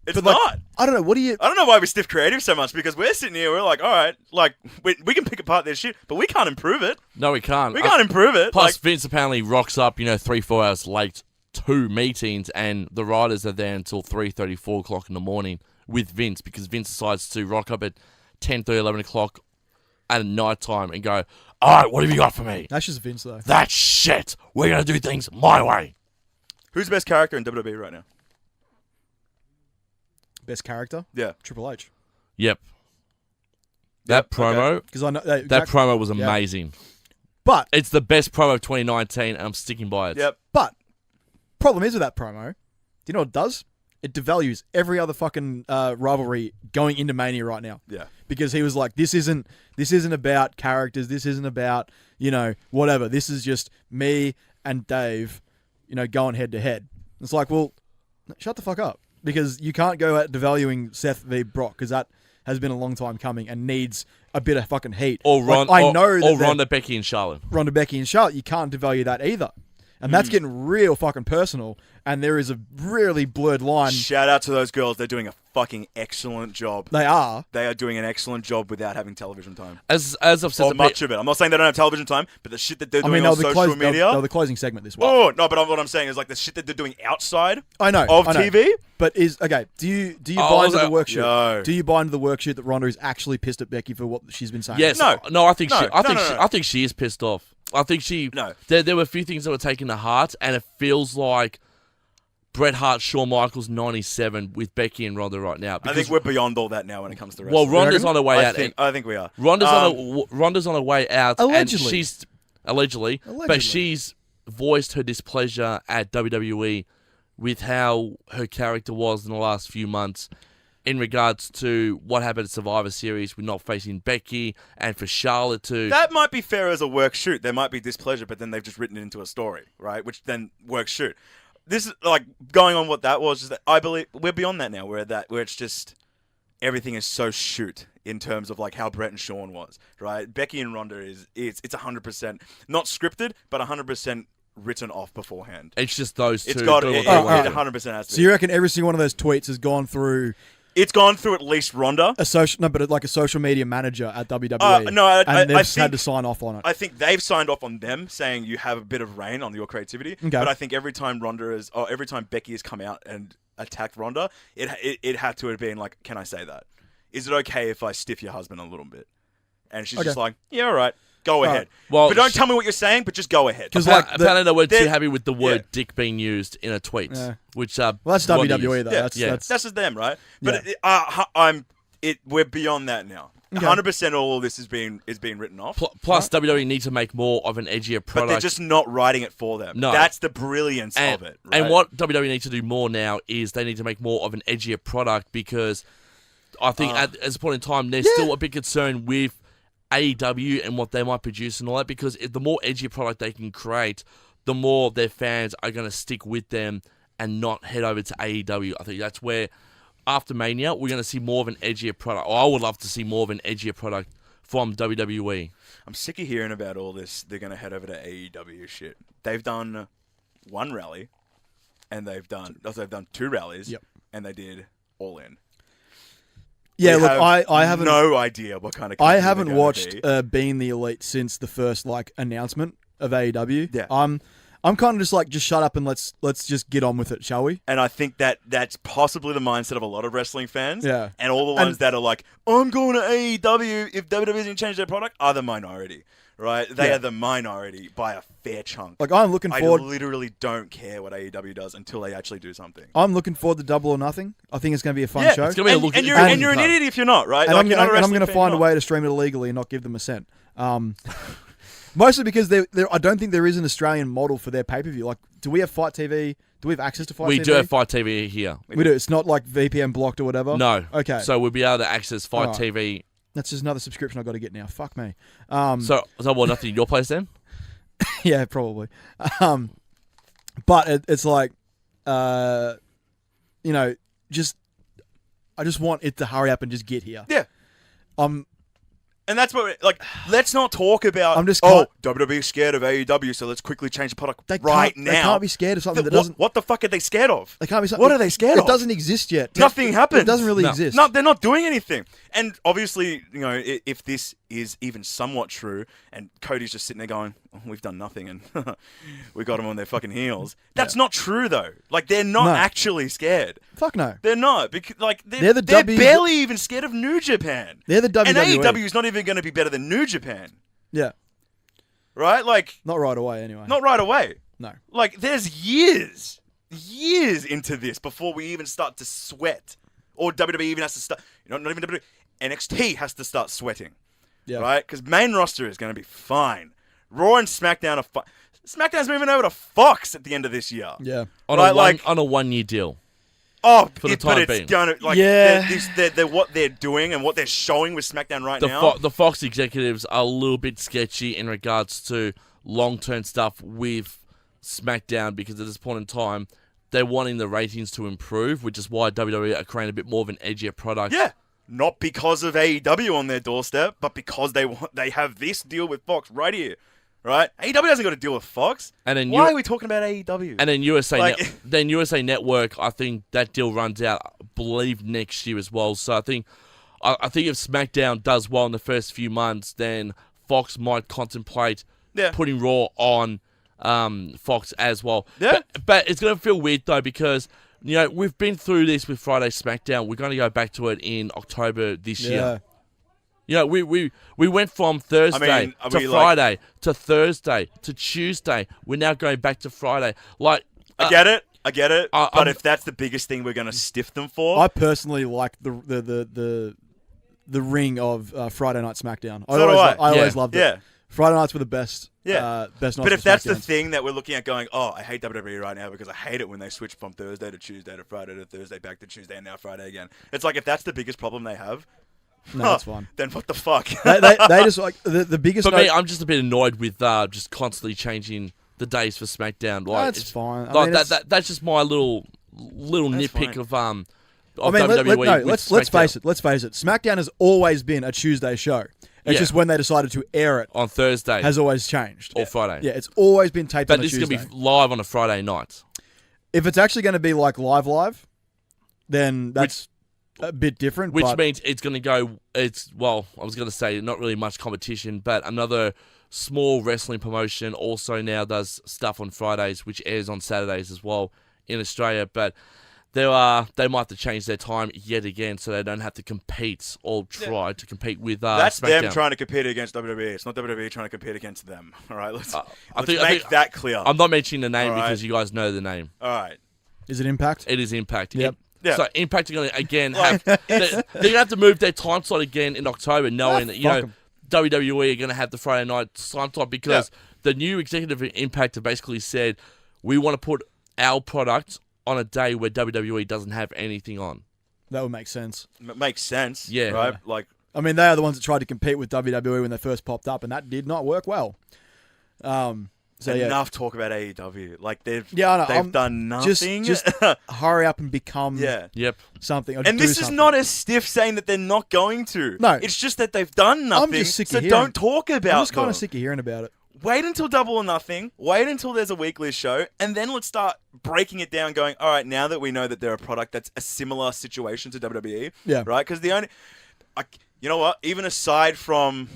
It's not. I don't know. What do you... I don't know why we stiff creative so much, because we're sitting here, we're like, all right, like, we can pick apart this shit, but we can't improve it. No, we can't. We can't improve it. Plus, Vince apparently rocks up, 3-4 hours late to meetings, and the writers are there until 3:30, 4 o'clock in the morning with Vince, because Vince decides to rock up at 10:30, 11 o'clock at night time and go, all right, what have you got for me? That's just Vince, though. That's shit. We're going to do things my way. Who's the best character in WWE right now? Best character? Yeah. Triple H. Yep. That promo, because I know that promo was amazing. But it's the best promo of 2019, and I'm sticking by it. Yep. But problem is with that promo, do you know what it does? It devalues every other fucking rivalry going into Mania right now. Yeah. Because he was like, this isn't about characters. This isn't about, whatever. This is just me and Dave, going head to head. It's like, well, shut the fuck up. Because you can't go at devaluing Seth v. Brock, because that has been a long time coming and needs a bit of fucking heat. Or Ronda, Becky, and Charlotte. Ronda, Becky, and Charlotte, you can't devalue that either. And that's getting real fucking personal, and there is a really blurred line. Shout out to those girls. They're doing a fucking excellent job. They are. They are doing an excellent job without having television time. As I've said, much of it. I'm not saying they don't have television time, but the shit that they're doing on social media. They're the closing segment this week. Oh no, but what I'm saying is like the shit that they're doing outside. I know of TV. But do you buy into the workshoot? No. Do you buy into the workshoot that Ronda is actually pissed at Becky for what she's been saying? Yes. No. I think she is pissed off. I think she. No. There were a few things that were taken to heart, and it feels like Bret Hart, Shawn Michaels, 97 with Becky and Ronda right now. I think we're beyond all that now when it comes to wrestling. Well, Ronda's on her way out. I think we are. Ronda's on her way out. Allegedly. And she's allegedly, but she's voiced her displeasure at WWE with how her character was in the last few months in regards to what happened at Survivor Series with not facing Becky, and for Charlotte to... That might be fair as a work shoot. There might be displeasure, but then they've just written it into a story, right? Which then work shoot. This is like going on what that was. Is that I believe we're beyond that now. Where it's just everything is so shoot in terms of like how Bret and Shawn was, right? Becky and Ronda it's 100% not scripted, but 100% written off beforehand. It's just those two. It's got it 100% has to. So you reckon every single one of those tweets has gone through? It's gone through at least Ronda. A social media manager at WWE. They've had to sign off on it. I think they've signed off on them, saying you have a bit of reign on your creativity. Okay. But I think every time Becky has come out and attacked Ronda, it had to have been like, can I say that? Is it okay if I stiff your husband a little bit? And she's just like, yeah, all right. Go ahead. Well, but don't tell me what you're saying, but just go ahead. Because apparently they weren't too happy with the word dick being used in a tweet. Yeah. Which that's WWE though. Yeah. That's just them, right? But we're beyond that now. 100% all of this is being written off. Plus, WWE need to make more of an edgier product. But they're just not writing it for them. No. That's the brilliance of it. Right? And what WWE need to do more now is they need to make more of an edgier product, because I think at this point in time, there's still a big concern with AEW and what they might produce and all that, because the more edgy product they can create, the more their fans are going to stick with them and not head over to AEW. I think that's where, after Mania, we're going to see more of an edgier product. I would love to see more of an edgier product from WWE. I'm sick of hearing about all this. They're going to head over to AEW shit. They've done one rally, and they've done 2 rallies, and they did All In. Yeah, look, I haven't no idea what kind of. I haven't watched Being the Elite since the first announcement of AEW. Yeah, I'm kind of just shut up and let's just get on with it, shall we? And I think that's possibly the mindset of a lot of wrestling fans. Yeah. And all the ones that are like, I'm going to AEW if WWE doesn't change their product are the minority, right? They are the minority by a fair chunk. Like, I'm looking forward. I literally don't care what AEW does until they actually do something. I'm looking forward to Double or Nothing. I think it's going to be a fun show. It's going to be a look and you're an idiot if you're not, right? And like, I'm going to find a way to stream it illegally and not give them a cent. Mostly because I don't think there is an Australian model for their pay-per-view. Like, do we have Fight TV? Do we have access to Fight TV? We do have Fight TV here. We do. It's not like VPN blocked or whatever? No. Okay. So we'll be able to access Fight TV. That's just another subscription I've got to get now. Fuck me. So nothing in your place then? Yeah, probably. But it's like, I just want it to hurry up and just get here. Yeah. And that's what, let's not talk about, WWE's scared of AEW, so let's quickly change the product right now. They can't be scared of something that doesn't... What the fuck are they scared of? They can't be... What are they scared of? It doesn't exist yet. Nothing happens. It doesn't really exist. No, they're not doing anything. And obviously, if this is even somewhat true, and Cody's just sitting there going, we've done nothing, and we got them on their fucking heels. That's not true, though. Like, they're not actually scared. Fuck no. They're not. Because, they're barely even scared of New Japan. They're the WWE. And AEW is not even going to be better than New Japan. Yeah. Right? Like... Not right away, anyway. Not right away. No. Like, there's years into this before we even start to sweat. Or WWE even has to start... not even WWE. NXT has to start sweating. Yeah. Right? Because main roster is going to be fine. Raw and SmackDown are fine. SmackDown's moving over to Fox at the end of this year. Yeah. On a 1 year deal. Oh, for the time but being. It's going to... They're what they're doing and what they're showing with SmackDown now. The Fox executives are a little bit sketchy in regards to long-term stuff with SmackDown because at this point in time, they're wanting the ratings to improve, which is why WWE are creating a bit more of an edgier product. Yeah. Not because of AEW on their doorstep, but because they have this deal with Fox right here. Right? AEW hasn't got to deal with Fox. And then why are we talking about AEW? And then USA Network, I think that deal runs out, I believe, next year as well. So I think if SmackDown does well in the first few months, then Fox might contemplate putting Raw on Fox as well. Yeah. But it's going to feel weird, though, because... we've been through this with Friday SmackDown. We're going to go back to it in October this year. We went from Thursday to Friday to Thursday to Tuesday. We're now going back to Friday. I get it. But if that's the biggest thing we're going to stiff them for, I personally like the ring of Friday Night SmackDown. I always loved it. Yeah. Friday nights were the best. Best nights. But if that's the thing that we're looking at going, I hate WWE right now because I hate it when they switch from Thursday to Tuesday to Friday to Thursday back to Tuesday and now Friday again. It's like if that's the biggest problem they have, no, that's fine. Then what the fuck? they just like the biggest. For me, I'm just a bit annoyed with just constantly changing the days for SmackDown. That's fine. That's just my little nitpick of WWE. Let's face it. SmackDown has always been a Tuesday show. It's just when they decided to air it on Thursday has always changed. Or Friday. Yeah, it's always been taped on a Tuesday. But this is going to be live on a Friday night. If it's actually going to be like live, then that's a bit different. Which means it's going to go... I was going to say not really much competition, but another small wrestling promotion also now does stuff on Fridays, which airs on Saturdays as well in Australia. But... They might have to change their time yet again so they don't have to compete or try to compete with That's SmackDown. them trying to compete against WWE. It's not WWE trying to compete against them. All right, let's make that clear. I'm not mentioning the name because you guys know the name. All right. Is it Impact? It is Impact. Yep. So Impact are going to, again, they're going to have to move their time slot again in October knowing that, WWE are going to have the Friday night time slot because the new executive at Impact have basically said, we want to put our product on a day where WWE doesn't have anything on. That would make sense. Makes sense. Yeah. Right? They are the ones that tried to compete with WWE when they first popped up, and that did not work well. Enough talk about AEW. They've done nothing. Just hurry up and become something. And this is not a stiff saying that they're not going to. No. It's just that they've done nothing, I'm just sick so of don't talk about it. I'm just kind of sick of hearing about it. Wait until Double or Nothing. Wait until there's a weekly show. And then let's start breaking it down going, all right, now that we know that they're a product that's a similar situation to WWE. Yeah. Right? Because you know what? Even aside from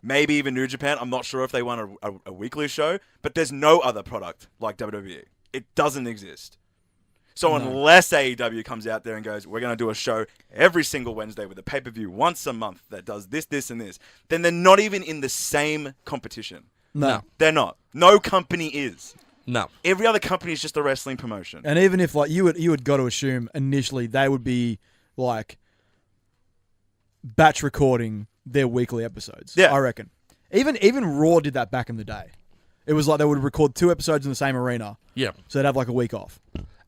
maybe even New Japan. I'm not sure if they want a weekly show, but there's no other product like WWE. It doesn't exist. So unless AEW comes out there and goes, we're going to do a show every single Wednesday with a pay-per-view once a month that does this, this, and this, then they're not even in the same competition. No. They're not. No company is. No. Every other company is just a wrestling promotion. And even if, like, you would got to assume initially they would be, like, batch recording their weekly episodes. Yeah. I reckon. Even Raw did that back in the day. It was like they would record 2 episodes in the same arena. Yeah. So they'd have, like, a week off.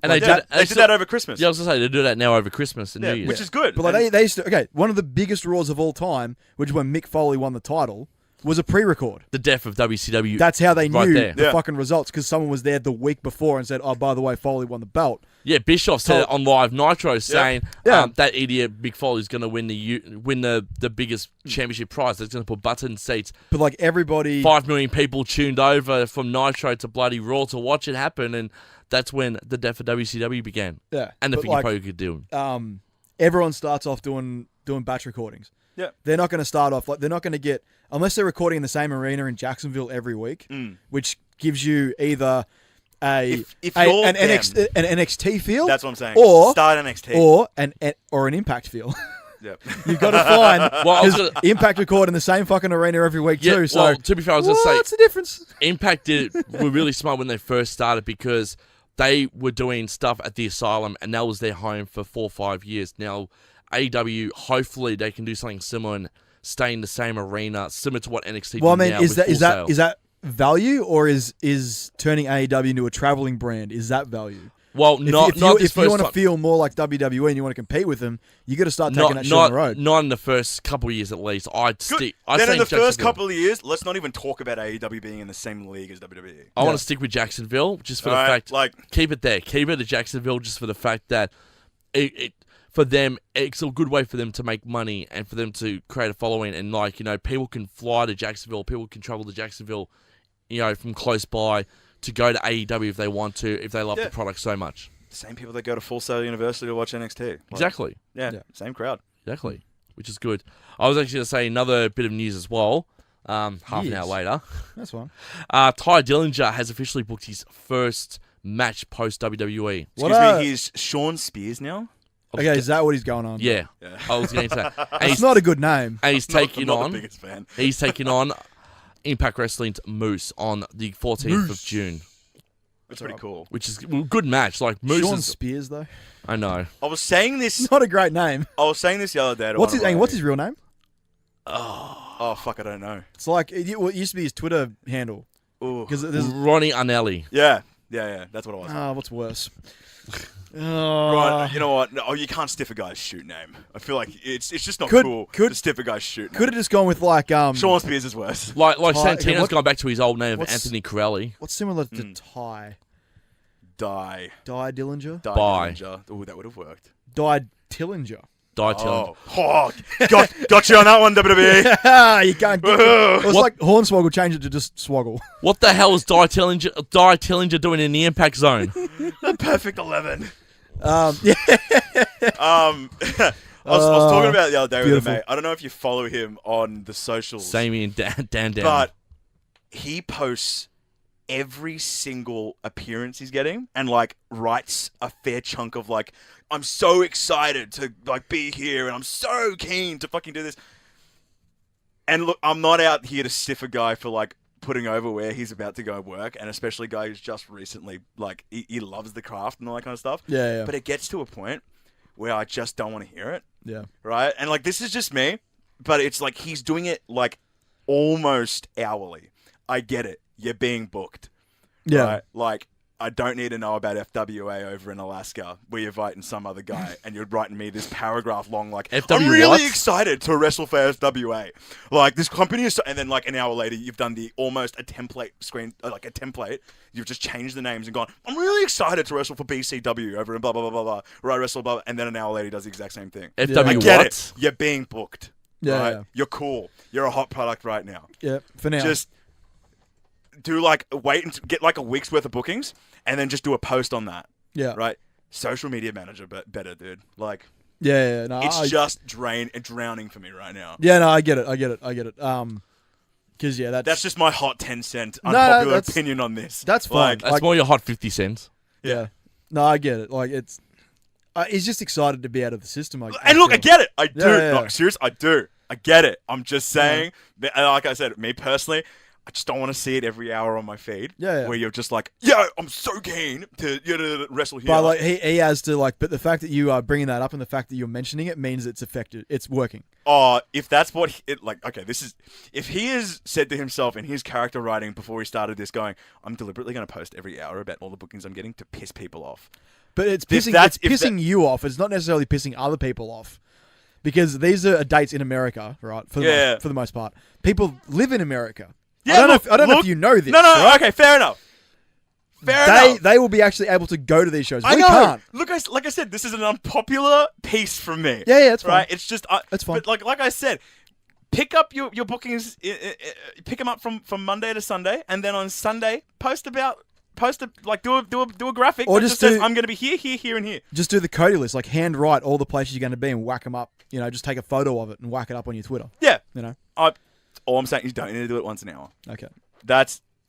And like they did that over Christmas. Yeah, I was going to say, they do that now over Christmas and New Year's. Which is good. But like they used to, okay, one of the biggest Raws of all time, which is when Mick Foley won the title, was a pre-record. The death of WCW. That's how they right knew there. the fucking results, because someone was there the week before and said, oh, by the way, Foley won the belt. Yeah, Bischoff said it on Live Nitro saying that idiot Mick Foley's going to win the biggest championship prize. That's going to put butts in seats. But like everybody... 5 million people tuned over from Nitro to bloody Raw to watch it happen, and that's when the death of WCW began. Yeah. And the thing you probably could do. Everyone starts off doing batch recordings. Yeah. They're not going to start off, like, they're not going to get, unless they're recording in the same arena in Jacksonville every week, which gives you either an NXT feel. That's what I'm saying. Or start NXT. Or an Impact feel. Yep. You've got to find Impact record in the same fucking arena every week too. So well, to be fair, I was going to say, what's the difference? Impact were really smart when they first started because they were doing stuff at the Asylum and that was their home for 4 or 5 years. Now, AEW, hopefully they can do something similar and stay in the same arena, similar to what NXT well, do I mean, now is with Full Sail. that value, or is turning AEW into a traveling brand, is that value? Well, if you want to feel more like WWE and you want to compete with them, you got to start taking that shit on the road. Not in the first couple of years at least. Then in the first couple of years, let's not even talk about AEW being in the same league as WWE. I want to stick with Jacksonville just for the fact, keep it there. Keep it at Jacksonville just for the fact that for them, it's a good way for them to make money and for them to create a following. And people can fly to Jacksonville, people can travel to Jacksonville, from close by to go to AEW if they want to, if they love the product so much. The same people that go to Full Sail University to watch NXT. Exactly. Yeah, same crowd. Exactly, which is good. I was actually going to say another bit of news as well. Half an hour later. That's fine. Ty Dillinger has officially booked his first match post WWE. Excuse me, he's Sean Spears now? Okay, is that what he's going on? Yeah. I was going to say. It's not a good name. And he's taking I'm not the biggest fan. He's taking on Impact Wrestling's Moose on the 14th of June. That's pretty cool. Which is a good match. Like Moose Sean Spears, though. I know. I was saying this. Not a great name. I was saying this the other day. What's his real name? Oh, fuck, I don't know. It's like, it used to be his Twitter handle. Because Ronnie Arnelli. Yeah, that's what it was. What's worse? Right, you know what? No, you can't stiff a guy's shoot name. I feel like it's just not cool to stiff a guy's shoot name. Could have just gone with like Sean Spears is worse. Like Santino's gone back to his old name of Anthony Corelli. What's similar to Ty? Die Dillinger? Dillinger. Oh, that would have worked. Tillinger. Tillinger. Oh, got you on that one, WWE. You can't get it. Was like Hornswoggle changed it to just Swoggle. What the hell is Tillinger doing in the Impact Zone? The perfect 11. Yeah. I was talking about it the other day with a mate. I don't know if you follow him on the socials. Sammy and Dan down. But he posts every single appearance he's getting and writes a fair chunk of I'm so excited to be here and I'm so keen to fucking do this. And look, I'm not out here to stiff a guy for putting over where he's about to go work, and especially a guy who's just recently he loves the craft and all that kind of stuff. Yeah. But it gets to a point where I just don't want to hear it. Yeah. Right? And this is just me, but it's he's doing it almost hourly. I get it. You're being booked. Yeah. Right? I don't need to know about FWA over in Alaska where you're inviting some other guy and you're writing me this paragraph long I'm really excited to wrestle for FWA. This company is... And then an hour later, you've done almost a template screen, a template. You've just changed the names and gone, I'm really excited to wrestle for BCW over in blah, blah, blah, blah, blah. Where I wrestle blah, and then an hour later, he does the exact same thing. FW I get it. You're being booked. Yeah, right? yeah. You're cool. You're a hot product right now. Yeah, for now. Just do wait and get a week's worth of bookings and then just do a post on that. Yeah. Right? Social media manager, but better, dude. Yeah. No, it's just drowning for me right now. Yeah, no, I get it. Because that's just my hot 10-cent unpopular opinion on this. That's fine. That's more your hot 50 cents. Yeah. No, I get it. Like it's, he's just excited to be out of the system. I get it. I do. Yeah. No, serious, I do. I get it. I'm just saying. Like I said, me personally, I just don't want to see it every hour on my feed. Yeah. Where you're just like, yo, I'm so keen to wrestle here. But like he has to like. But the fact that you are bringing that up and the fact that you're mentioning it means it's effective. It's working. Oh, if that's what if he has said to himself in his character writing before he started this, going, I'm deliberately going to post every hour about all the bookings I'm getting to piss people off. But it's pissing you off. It's not necessarily pissing other people off. Because these are dates in America, right? For the most part. People live in America. Yeah, I don't know if you know this. No, right? Okay, fair enough. They will be actually able to go to these shows. I We know. can't. Look, like I said, this is an unpopular piece from me. Yeah, it's fine. Right? It's just... It's fine. But like I said, pick up your bookings, pick them up from Monday to Sunday, and then on Sunday, do a graphic or that just says, I'm going to be here, and here. Just do the Cody list. Like, hand write all the places you're going to be and whack them up. You know, just take a photo of it and whack it up on your Twitter. Yeah. You know? All I'm saying is don't need to do it once an hour. Okay.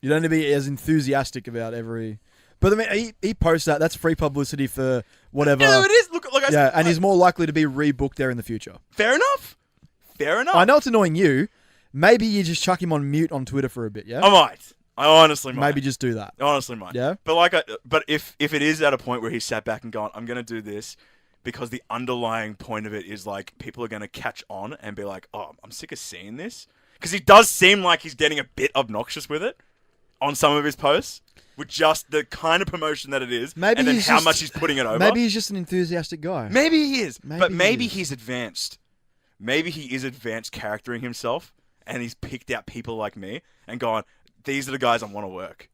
You don't need to be as enthusiastic about every... But I mean, he posts that. That's free publicity for whatever. No, it is. Look, like I said... and he's more likely to be rebooked there in the future. Fair enough. I know it's annoying you. Maybe you just chuck him on mute on Twitter for a bit, yeah? I might. I honestly might. Maybe just do that. I honestly might. Yeah? But if it is at a point where he's sat back and gone, I'm going to do this because the underlying point of it is like people are going to catch on and be like, oh, I'm sick of seeing this. Because he does seem like he's getting a bit obnoxious with it on some of his posts. With just the kind of promotion that it is, and then how much he's putting it over. Maybe he's just an enthusiastic guy. Maybe he is. But maybe he's advanced. Maybe he is advanced charactering himself, and he's picked out people like me and gone, these are the guys I want to work.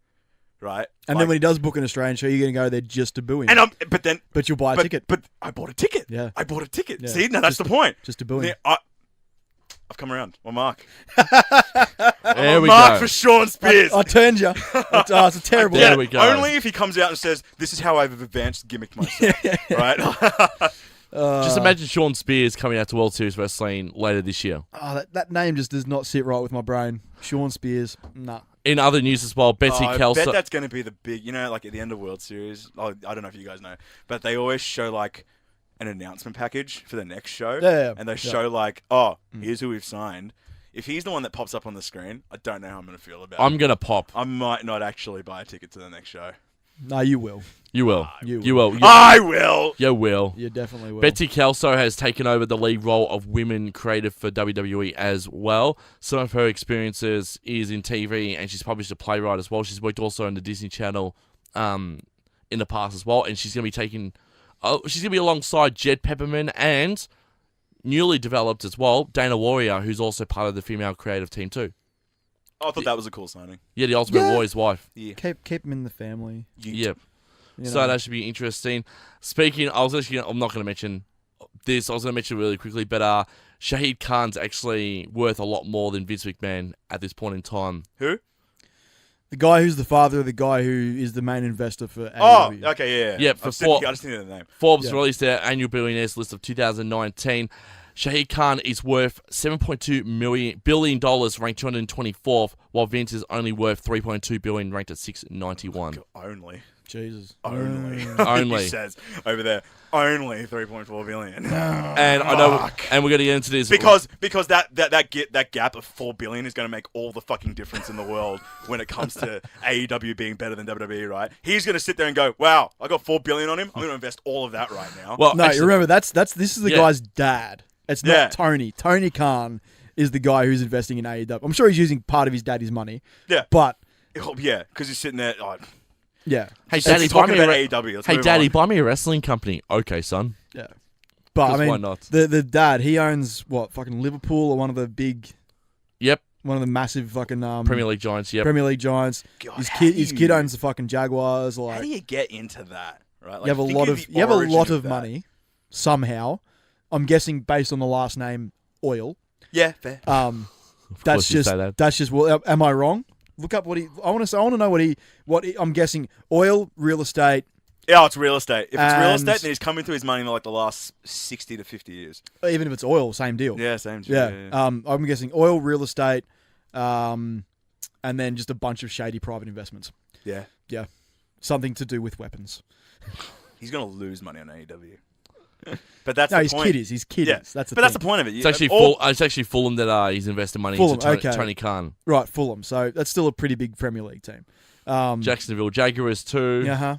Right? And then when he does book an Australian show, you're going to go there just to boo him. But you'll buy a ticket. But I bought a ticket. Yeah. I bought a ticket. Yeah. See, now that's the point. Just to boo him. I've come around. My mark. There we mark go. for Sean Spears. I turned you. It's a terrible... There we go. Only if he comes out and says, this is how I've advanced gimmicked myself. Right? Just imagine Sean Spears coming out to World Series Wrestling later this year. Oh, that name just does not sit right with my brain. Sean Spears. Nah. In other news as well, Betsy Kelso... I bet that's going to be the big... You know, like at the end of World Series... I don't know if you guys know. But they always show like an announcement package for the next show. Yeah. And they show like, here's who we've signed. If he's the one that pops up on the screen, I don't know how I'm going to feel about it. I'm going to pop. I might not actually buy a ticket to the next show. No, you will. You will. You will. I will. You will. You definitely will. Betsy Kelso has taken over the lead role of women creative for WWE as well. Some of her experiences is in TV, and she's published a playwright as well. She's worked also on the Disney Channel in the past as well, and she's going to be alongside Jed Pepperman and newly developed as well, Dana Warrior, who's also part of the female creative team too. I thought that was a cool signing. Yeah, the Ultimate Warrior's wife. Yeah. Keep him in the family. Yep. You know. So that should be interesting. Speaking, I'm not going to mention this. I was going to mention it really quickly, but Shahid Khan's actually worth a lot more than Vince McMahon at this point in time. Who? The guy who's the father of the guy who is the main investor for AEW. Oh, okay, yeah. Yeah, I just didn't know the name. Forbes released their annual billionaires list of 2019. Shahid Khan is worth $7.2 billion, ranked 224th, while Vince is only worth $3.2 billion, ranked at 691. Only. Jesus. Only. Only. He says over there, only 3.4 billion. And I know, and we're going to get into this because that gap of 4 billion is going to make all the fucking difference in the world when it comes to AEW being better than WWE, right? He's going to sit there and go, "Wow, I got 4 billion on him. I'm going to invest all of that right now." Well, no, actually, remember this is the guy's dad. It's not Tony. Tony Khan is the guy who's investing in AEW. I'm sure he's using part of his daddy's money. Yeah, but yeah, because he's sitting there. Yeah. Hey, Daddy, buy me a wrestling company. Okay, son. Yeah. But I mean, why not? The dad, he owns fucking Liverpool or one of the big. Yep. One of the massive fucking Premier League giants. Yep. Premier League giants. God, his kid owns the fucking Jaguars. Like, how do you get into that? Right. Like, you have a lot of money somehow. I'm guessing based on the last name Oil. Yeah. Fair. That's just. Well, am I wrong? Look up what he. I want to know what he. I'm guessing oil, real estate. Yeah, it's real estate. If it's real estate, then he's come into his money in like the last 60 to 50 years. Even if it's oil, same deal. Yeah, same deal. Yeah. I'm guessing oil, real estate, and then just a bunch of shady private investments. Yeah. Yeah. Something to do with weapons. He's going to lose money on AEW. But that's no, the point. He's kiddies. Yeah. That's that's the point of it. It's actually Fulham that he's invested money Fulham, into Tony Khan. Right, Fulham. So that's still a pretty big Premier League team. Jacksonville Jaguars too. Uh-huh.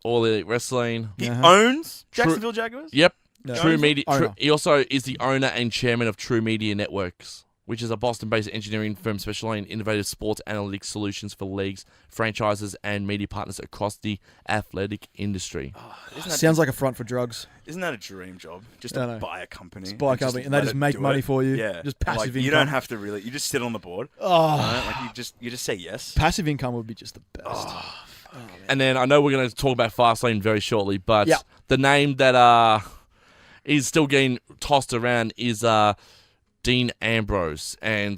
All Elite Wrestling. He owns Jacksonville Jaguars? Yep. No. True Media. He also is the owner and chairman of True Media Networks, which is a Boston-based engineering firm specializing in innovative sports analytics solutions for leagues, franchises, and media partners across the athletic industry. Sounds like a front for drugs. Isn't that a dream job? Just to buy a company. Just buy a company, and they just make money for you. Yeah. Just passive income. You don't have to really. You just sit on the board. Oh. Right? You just say yes. Passive income would be just the best. And then I know we're going to talk about Fastlane very shortly, but the name that is still getting tossed around is Dean Ambrose. And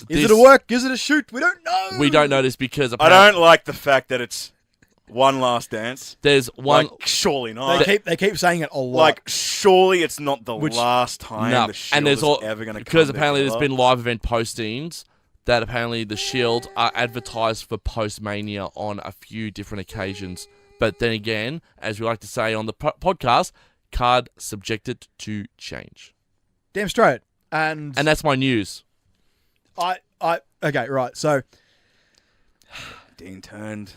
is it a work? Is it a shoot? We don't know. We don't know this because I don't like the fact that it's one last dance. There's one. Like, surely not. They keep saying it a lot. Like, surely it's not the last time the Shield is ever going to come because apparently together. there's been live event postings that apparently the Shield are advertised for post-Mania on a few different occasions. But then again, as we like to say on the podcast, card subjected to change. Damn straight. And that's my news. Okay, right. So Dean turned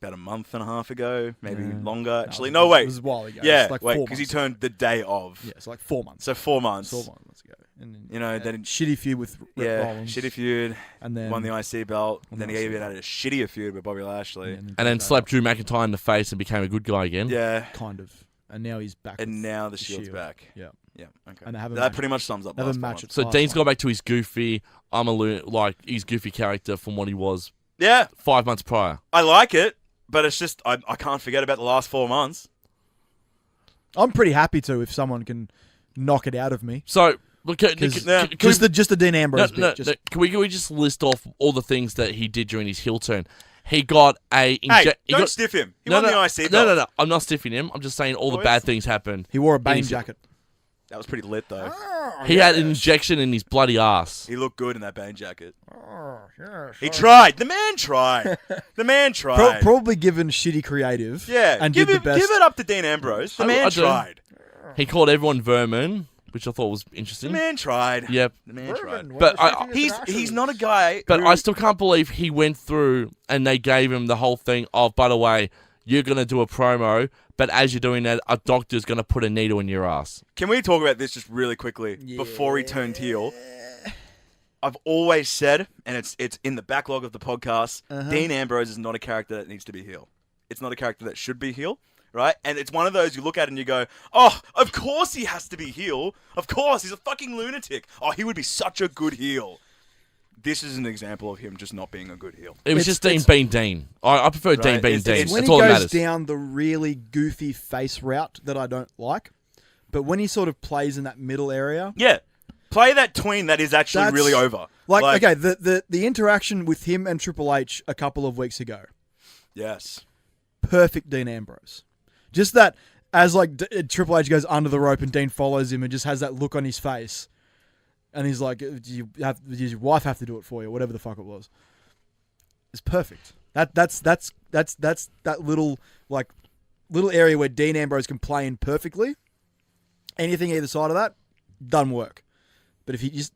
about a month and a half ago, maybe longer. Actually, no, wait. It was a while ago. Yeah, like wait, because he turned the day of. Yeah, it's like 4 months. So 4 months. 4 months ago. And then, then shitty feud with Rick Rollins. Shitty feud. And then won the IC belt. And then he even had a shittier feud with Bobby Lashley. And then slapped Drew McIntyre in the face and became a good guy again. Yeah. Kind of. And now he's back. And now the Shield's back. Yeah. Yeah. Okay. And that pretty much sums up. Have a match. So Dean's gone back to his goofy, his goofy character from what he was. Yeah. 5 months prior. I like it, but it's just I can't forget about the last 4 months. I'm pretty happy to if someone can knock it out of me. So look, just the Dean Ambrose bit. Can we just list off all the things that he did during his heel turn? He got a don't stiff him. He won the IC belt. No. I'm not stiffing him. I'm just saying all the bad things happened. He wore a Bane jacket. That was pretty lit, though. He had an injection in his bloody ass. He looked good in that Bane jacket. He tried. The man tried. The man tried. Probably given shitty creative. Yeah. And did the best. Give it up to Dean Ambrose. The man tried. He called everyone vermin, which I thought was interesting. The man tried. Yep. The man tried. But he's not a guy. But I still can't believe he went through and they gave him the whole thing of, by the way, you're going to do a promo, but as you're doing that, a doctor's going to put a needle in your ass. Can we talk about this just really quickly before he turned heel? I've always said, and it's in the backlog of the podcast, Dean Ambrose is not a character that needs to be heel. It's not a character that should be heel, right? And it's one of those you look at and you go, oh, of course he has to be heel. Of course, he's a fucking lunatic. Oh, he would be such a good heel. This is an example of him just not being a good heel. It was just Dean being Dean. I prefer Dean being Dean. When That's all that he matters. goes down the really goofy face route that I don't like, but when he sort of plays in that middle area... Yeah. Play that tween that is actually really over. Like, okay, the interaction with him and Triple H a couple of weeks ago. Yes. Perfect Dean Ambrose. Just that as Triple H goes under the rope and Dean follows him and just has that look on his face. And he's like, does your wife have to do it for you? Whatever the fuck it was. It's perfect. That's that little area where Dean Ambrose can play in perfectly. Anything either side of that, done work. But if you just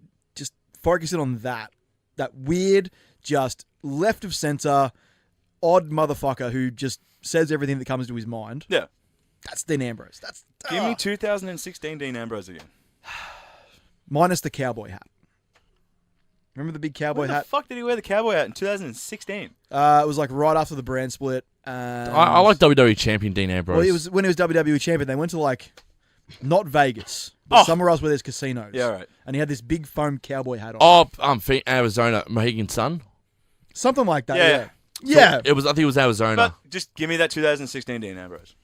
focus in on that weird, just left of center, odd motherfucker who just says everything that comes to his mind. Yeah. That's Dean Ambrose. Give me 2016 Dean Ambrose again. Minus the cowboy hat. Remember the big cowboy hat? When the fuck did he wear the cowboy hat in 2016? It was like right after the brand split. I like WWE champion Dean Ambrose. Well, it was when he was WWE champion. They went to not Vegas, but somewhere else where there's casinos. Yeah, right. And he had this big foam cowboy hat on. Arizona, Mohegan Sun? Something like that, yeah. Yeah. I think it was Arizona. But just give me that 2016 Dean Ambrose.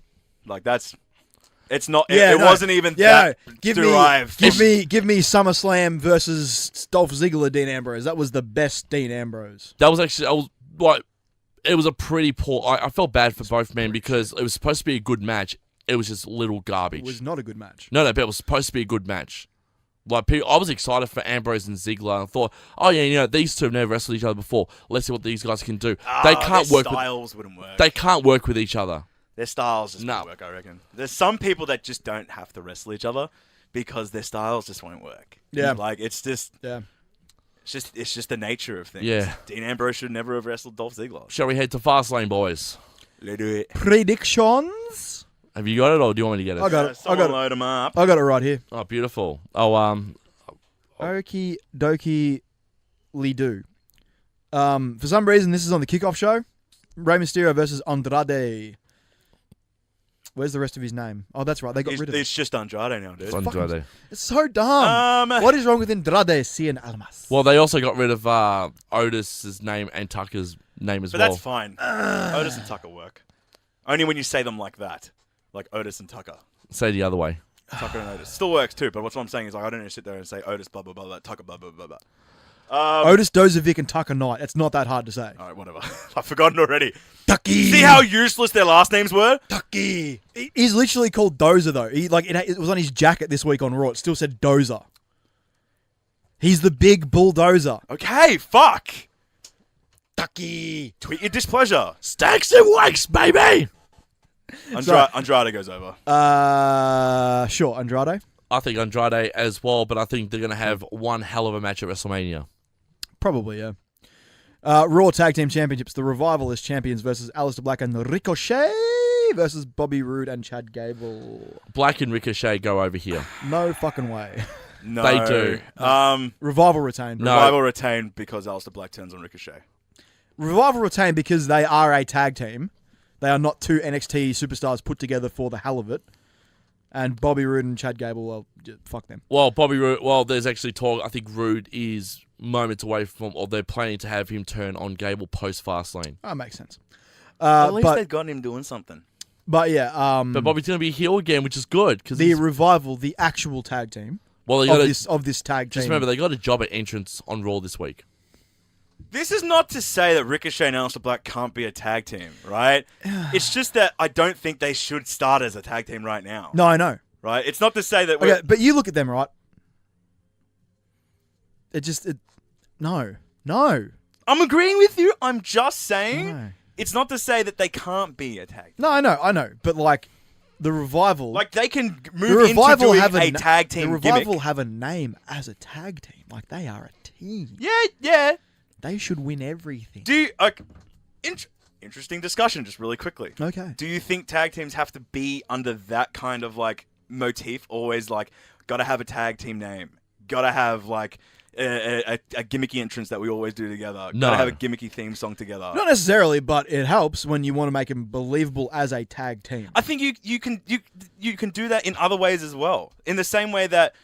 It's not. It wasn't even that derived. Give me SummerSlam versus Dolph Ziggler Dean Ambrose. That was the best Dean Ambrose. That was actually, it was a pretty poor. I felt bad for both men because it was supposed to be a good match. It was just little garbage. It was not a good match. No, but it was supposed to be a good match. Like, I was excited for Ambrose and Ziggler. I thought, oh yeah, these two have never wrestled each other before. Let's see what these guys can do. They can't their work. Styles wouldn't work. They can't work with each other. Their styles just won't work, I reckon. There's some people that just don't have to wrestle each other because their styles just won't work. Yeah. Like, it's just... Yeah. It's just the nature of things. Yeah. Dean Ambrose should never have wrestled Dolph Ziggler. Shall we head to Fastlane, boys? Let's do it. Predictions? Have you got it, or do you want me to get it? I got it. Load them up. I got it right here. Oh, beautiful. Oh, Okie dokie lee do. For some reason, this is on the kickoff show. Rey Mysterio versus Andrade. Where's the rest of his name? Oh, that's right. They got rid of it. It's just Andrade now, dude. Andrade. It's so dumb. What is wrong with Andrade Cien Almas? Well, they also got rid of Otis's name and Tucker's name as well. But that's fine. Otis and Tucker work. Only when you say them like that. Like Otis and Tucker. Say the other way. Tucker and Otis. Still works too, but what I'm saying is like I don't need to sit there and say Otis blah blah blah, blah Tucker blah blah blah blah. Otis Dozovic and Tucker Knight. It's not that hard to say. Alright, whatever. I've forgotten already. Tucky. See how useless their last names were? Tucky. He's literally called Dozer though. It was on his jacket this week on Raw. It still said Dozer. He's the big bulldozer. Okay, fuck. Tucky. Tweet your displeasure. Stacks and wakes, baby! Andrade goes over. Sure, Andrade. I think Andrade as well, but I think they're going to have one hell of a match at WrestleMania. Probably, yeah. Raw Tag Team Championships. The Revival is champions versus Aleister Black and Ricochet versus Bobby Roode and Chad Gable. Black and Ricochet go over here. No fucking way. No. They do. Revival retained. No. Revival retained because Aleister Black turns on Ricochet. Revival retained because they are a tag team. They are not two NXT superstars put together for the hell of it. And Bobby Roode and Chad Gable, well, fuck them. Well, Bobby Roode, there's actually talk. I think Roode is moments away from, or they're planning to have him turn on Gable post Fastlane. That makes sense. At least they've gotten him doing something. But yeah. But Bobby's going to be a heel again, which is good. Cause the Revival, the actual tag team of this tag team. Just remember, they got a job at entrance on Raw this week. This is not to say that Ricochet and Aleister Black can't be a tag team, right? It's just that I don't think they should start as a tag team right now. No, I know. Right? It's not to say that Okay, but you look at them, right? No. I'm agreeing with you. I'm just saying No. it's not to say that they can't be a tag team. No, I know. But like the Revival, Like they can move into doing a tag team The Revival gimmick. have a name as a tag team. Like they are a team. Yeah. They should win everything. Do you interesting discussion just really quickly. Okay. Do you think tag teams have to be under that kind of like motif? Always like gotta have a tag team name. Gotta have like a gimmicky entrance that we always do together. No. Gotta have a gimmicky theme song together. Not necessarily, but it helps when you want to make them believable as a tag team. I think you can do that in other ways as well. In the same way that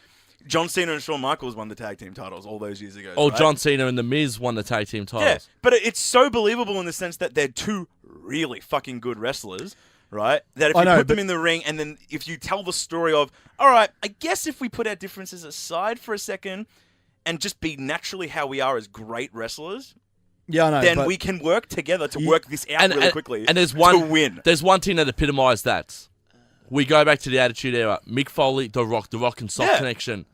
John Cena and Shawn Michaels won the tag team titles all those years ago. Oh, right? John Cena and The Miz won the tag team titles. Yeah, but it's so believable in the sense that they're two really fucking good wrestlers, right? That if you put them in the ring and then if you tell the story of, all right, I guess if we put our differences aside for a second and just be naturally how we are as great wrestlers, yeah, I know, then we can work together to work this out really quickly and there's to win. There's one team that epitomised that. We go back to the Attitude Era. Mick Foley, The Rock and Sock Connection.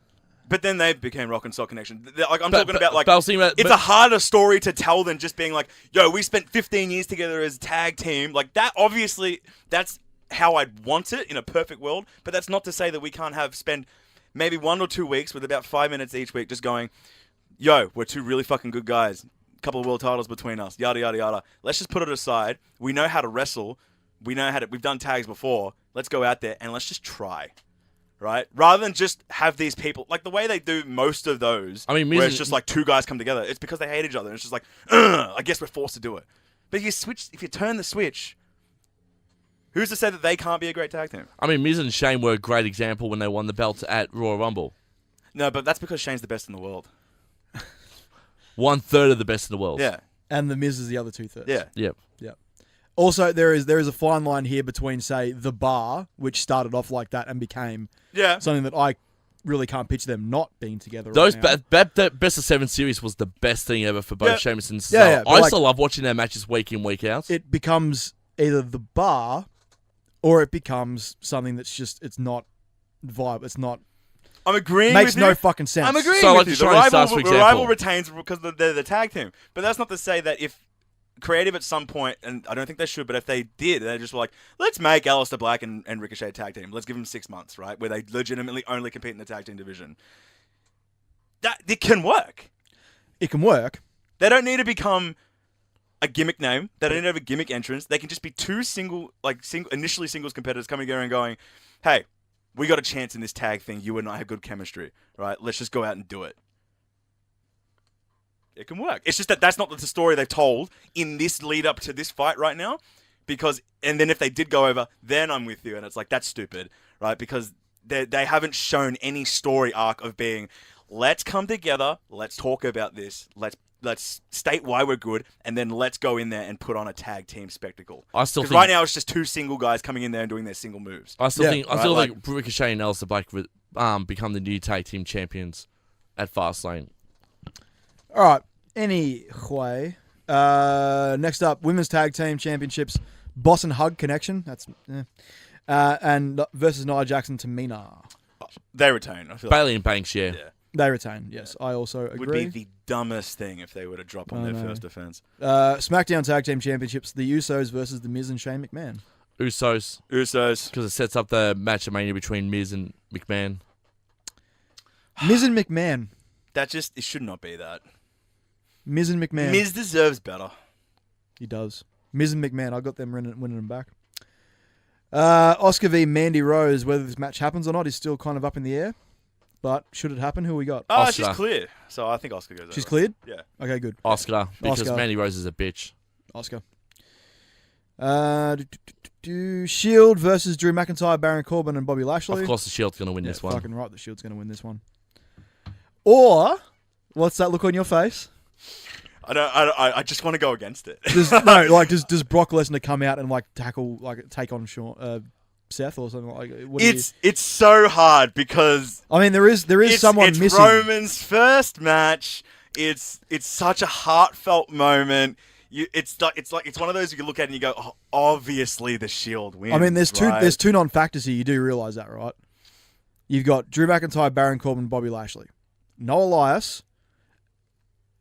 But then they became Rock and Sock Connection. Like I'm talking about, like it's a harder story to tell than just being like, "Yo, we spent 15 years together as a tag team." Like that, obviously, that's how I'd want it in a perfect world. But that's not to say that we can't spend maybe 1 or 2 weeks with about 5 minutes each week just going, "Yo, we're two really fucking good guys. Couple of world titles between us. Yada yada yada. Let's just put it aside. We know how to wrestle. We know how to. We've done tags before. Let's go out there and let's just try." Right? Rather than just have these people, like the way they do most of those, I mean, where it's just like two guys come together, it's because they hate each other. And it's just like, I guess we're forced to do it. But if you turn the switch, who's to say that they can't be a great tag team? I mean, Miz and Shane were a great example when they won the belts at Royal Rumble. No, but that's because Shane's the best in the world. 1/3 of the best in the world. Yeah. And the Miz is the other 2/3. Yeah. Yep. Also, there is a fine line here between, say, The Bar, which started off like that and became something that I really can't picture them not being together. Those right now. that Best of 7 series was the best thing ever for both Sheamus and Cesaro. Yeah, I still love watching their matches week in, week out. It becomes either The Bar or it becomes something that's just, it's not vibe. It's not I'm agreeing Makes with you. no fucking sense. I'm agreeing So, with like you. the Shining Stars, for The example. rival retains because they're the tag team. But that's not to say that if creative at some point, and I don't think they should, but if they did, they just were like, let's make Aleister Black and Ricochet tag team. Let's give them 6 months, right? Where they legitimately only compete in the tag team division. It can work. It can work. They don't need to become a gimmick name. They don't need to have a gimmick entrance. They can just be two initially singles competitors coming together and going, hey, we got a chance in this tag thing. You and I have good chemistry, right? Let's just go out and do it. It can work. It's just that that's not the story they've told in this lead up to this fight right now. And then if they did go over, then I'm with you. And it's like, that's stupid, right? Because they haven't shown any story arc of being, let's come together, let's talk about this, let's state why we're good, and then let's go in there and put on a tag team spectacle. I still think right now it's just two single guys coming in there and doing their single moves. I still think Like Ricochet and Aleister Black become the new tag team champions at Fastlane. All right. Anyway, next up, women's tag team championships, Boss and Hug connection. That's and versus Nia Jackson, Tamina. They retain. I feel Bailey and Banks, yeah. They retain. Yes, I also agree. Would be the dumbest thing if they were to drop on their first defense. SmackDown tag team championships, the Usos versus the Miz and Shane McMahon. Usos. Because it sets up the match of Mania between Miz and McMahon. Miz and McMahon. It should not be that. Miz and McMahon. Miz deserves better. He does. Miz and McMahon. I got them winning them back. Oscar v. Mandy Rose. Whether this match happens or not is still kind of up in the air. But should it happen, who we got? Oh, she's clear. So I think Oscar goes over. She's cleared? Yeah. Okay, good. Oscar, because Oscar. Mandy Rose is a bitch. Oscar. Shield versus Drew McIntyre, Baron Corbin, and Bobby Lashley. Of course the Shield's going to win this one. Fucking right, the Shield's going to win this one. Or, what's that look on your face? I just want to go against it. Does Brock Lesnar come out and take on Seth or something like? It's so hard because I mean there is someone it's missing. Roman's first match. It's such a heartfelt moment. It's one of those you can look at and you go, oh, obviously the Shield wins. I mean there's right? two non-factors here. You do realize that, right? You've got Drew McIntyre, Baron Corbin, Bobby Lashley, no Elias,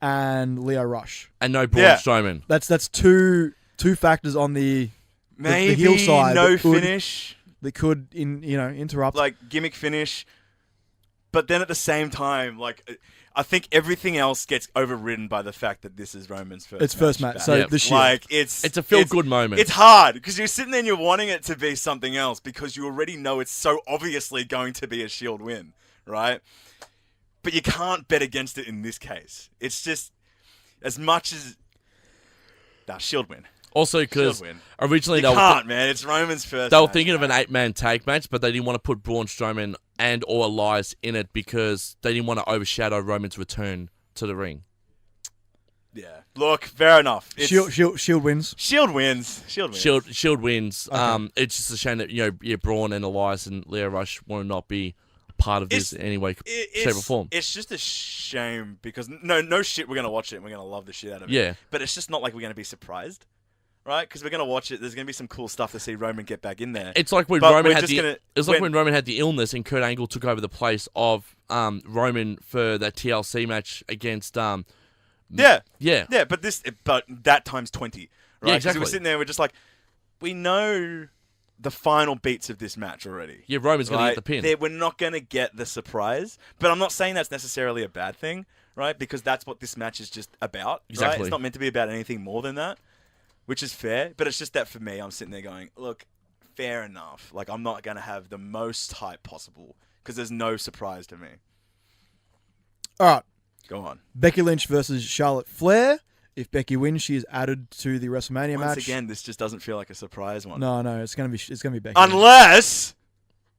and Leo Rush, and no Braun Strowman. That's two factors on the heel side. Finish. They could interrupt, like gimmick finish, but then at the same time, I think everything else gets overridden by the fact that this is Roman's first match. So the Shield, it's a feel-good moment. It's hard because you're sitting there and you're wanting it to be something else because you already know it's so obviously going to be a Shield win, right? But you can't bet against it in this case. It's just as much as Shield win. Also, because originally man. It's Roman's first. They were thinking of an 8-man tag match, but they didn't want to put Braun Strowman and or Elias in it because they didn't want to overshadow Roman's return to the ring. Yeah. Look, fair enough. Shield wins. Shield wins. Shield wins. Okay. It's just a shame that Braun and Elias and Leo Rush will not be part of this in any way, shape, or form. It's just a shame because no shit, we're gonna watch it and we're gonna love the shit out of it. Yeah. But it's just not like we're gonna be surprised. Right, because we're gonna watch it. There's gonna be some cool stuff to see Roman get back in there. It's like when Roman had when Roman had the illness and Kurt Angle took over the place of Roman for that TLC match against But that times 20. Right, yeah, exactly. We're sitting there, we're just like, we know the final beats of this match already. Yeah, Roman's gonna get the pin. We're not gonna get the surprise, but I'm not saying that's necessarily a bad thing, right? Because that's what this match is just about. Exactly. Right? It's not meant to be about anything more than that. Which is fair, but it's just that for me, I'm sitting there going, look, fair enough. Like, I'm not going to have the most hype possible because there's no surprise to me. All right. Go on. Becky Lynch versus Charlotte Flair. If Becky wins, she is added to the WrestleMania match. Once again, this just doesn't feel like a surprise one. No, it's going to be Becky. Unless...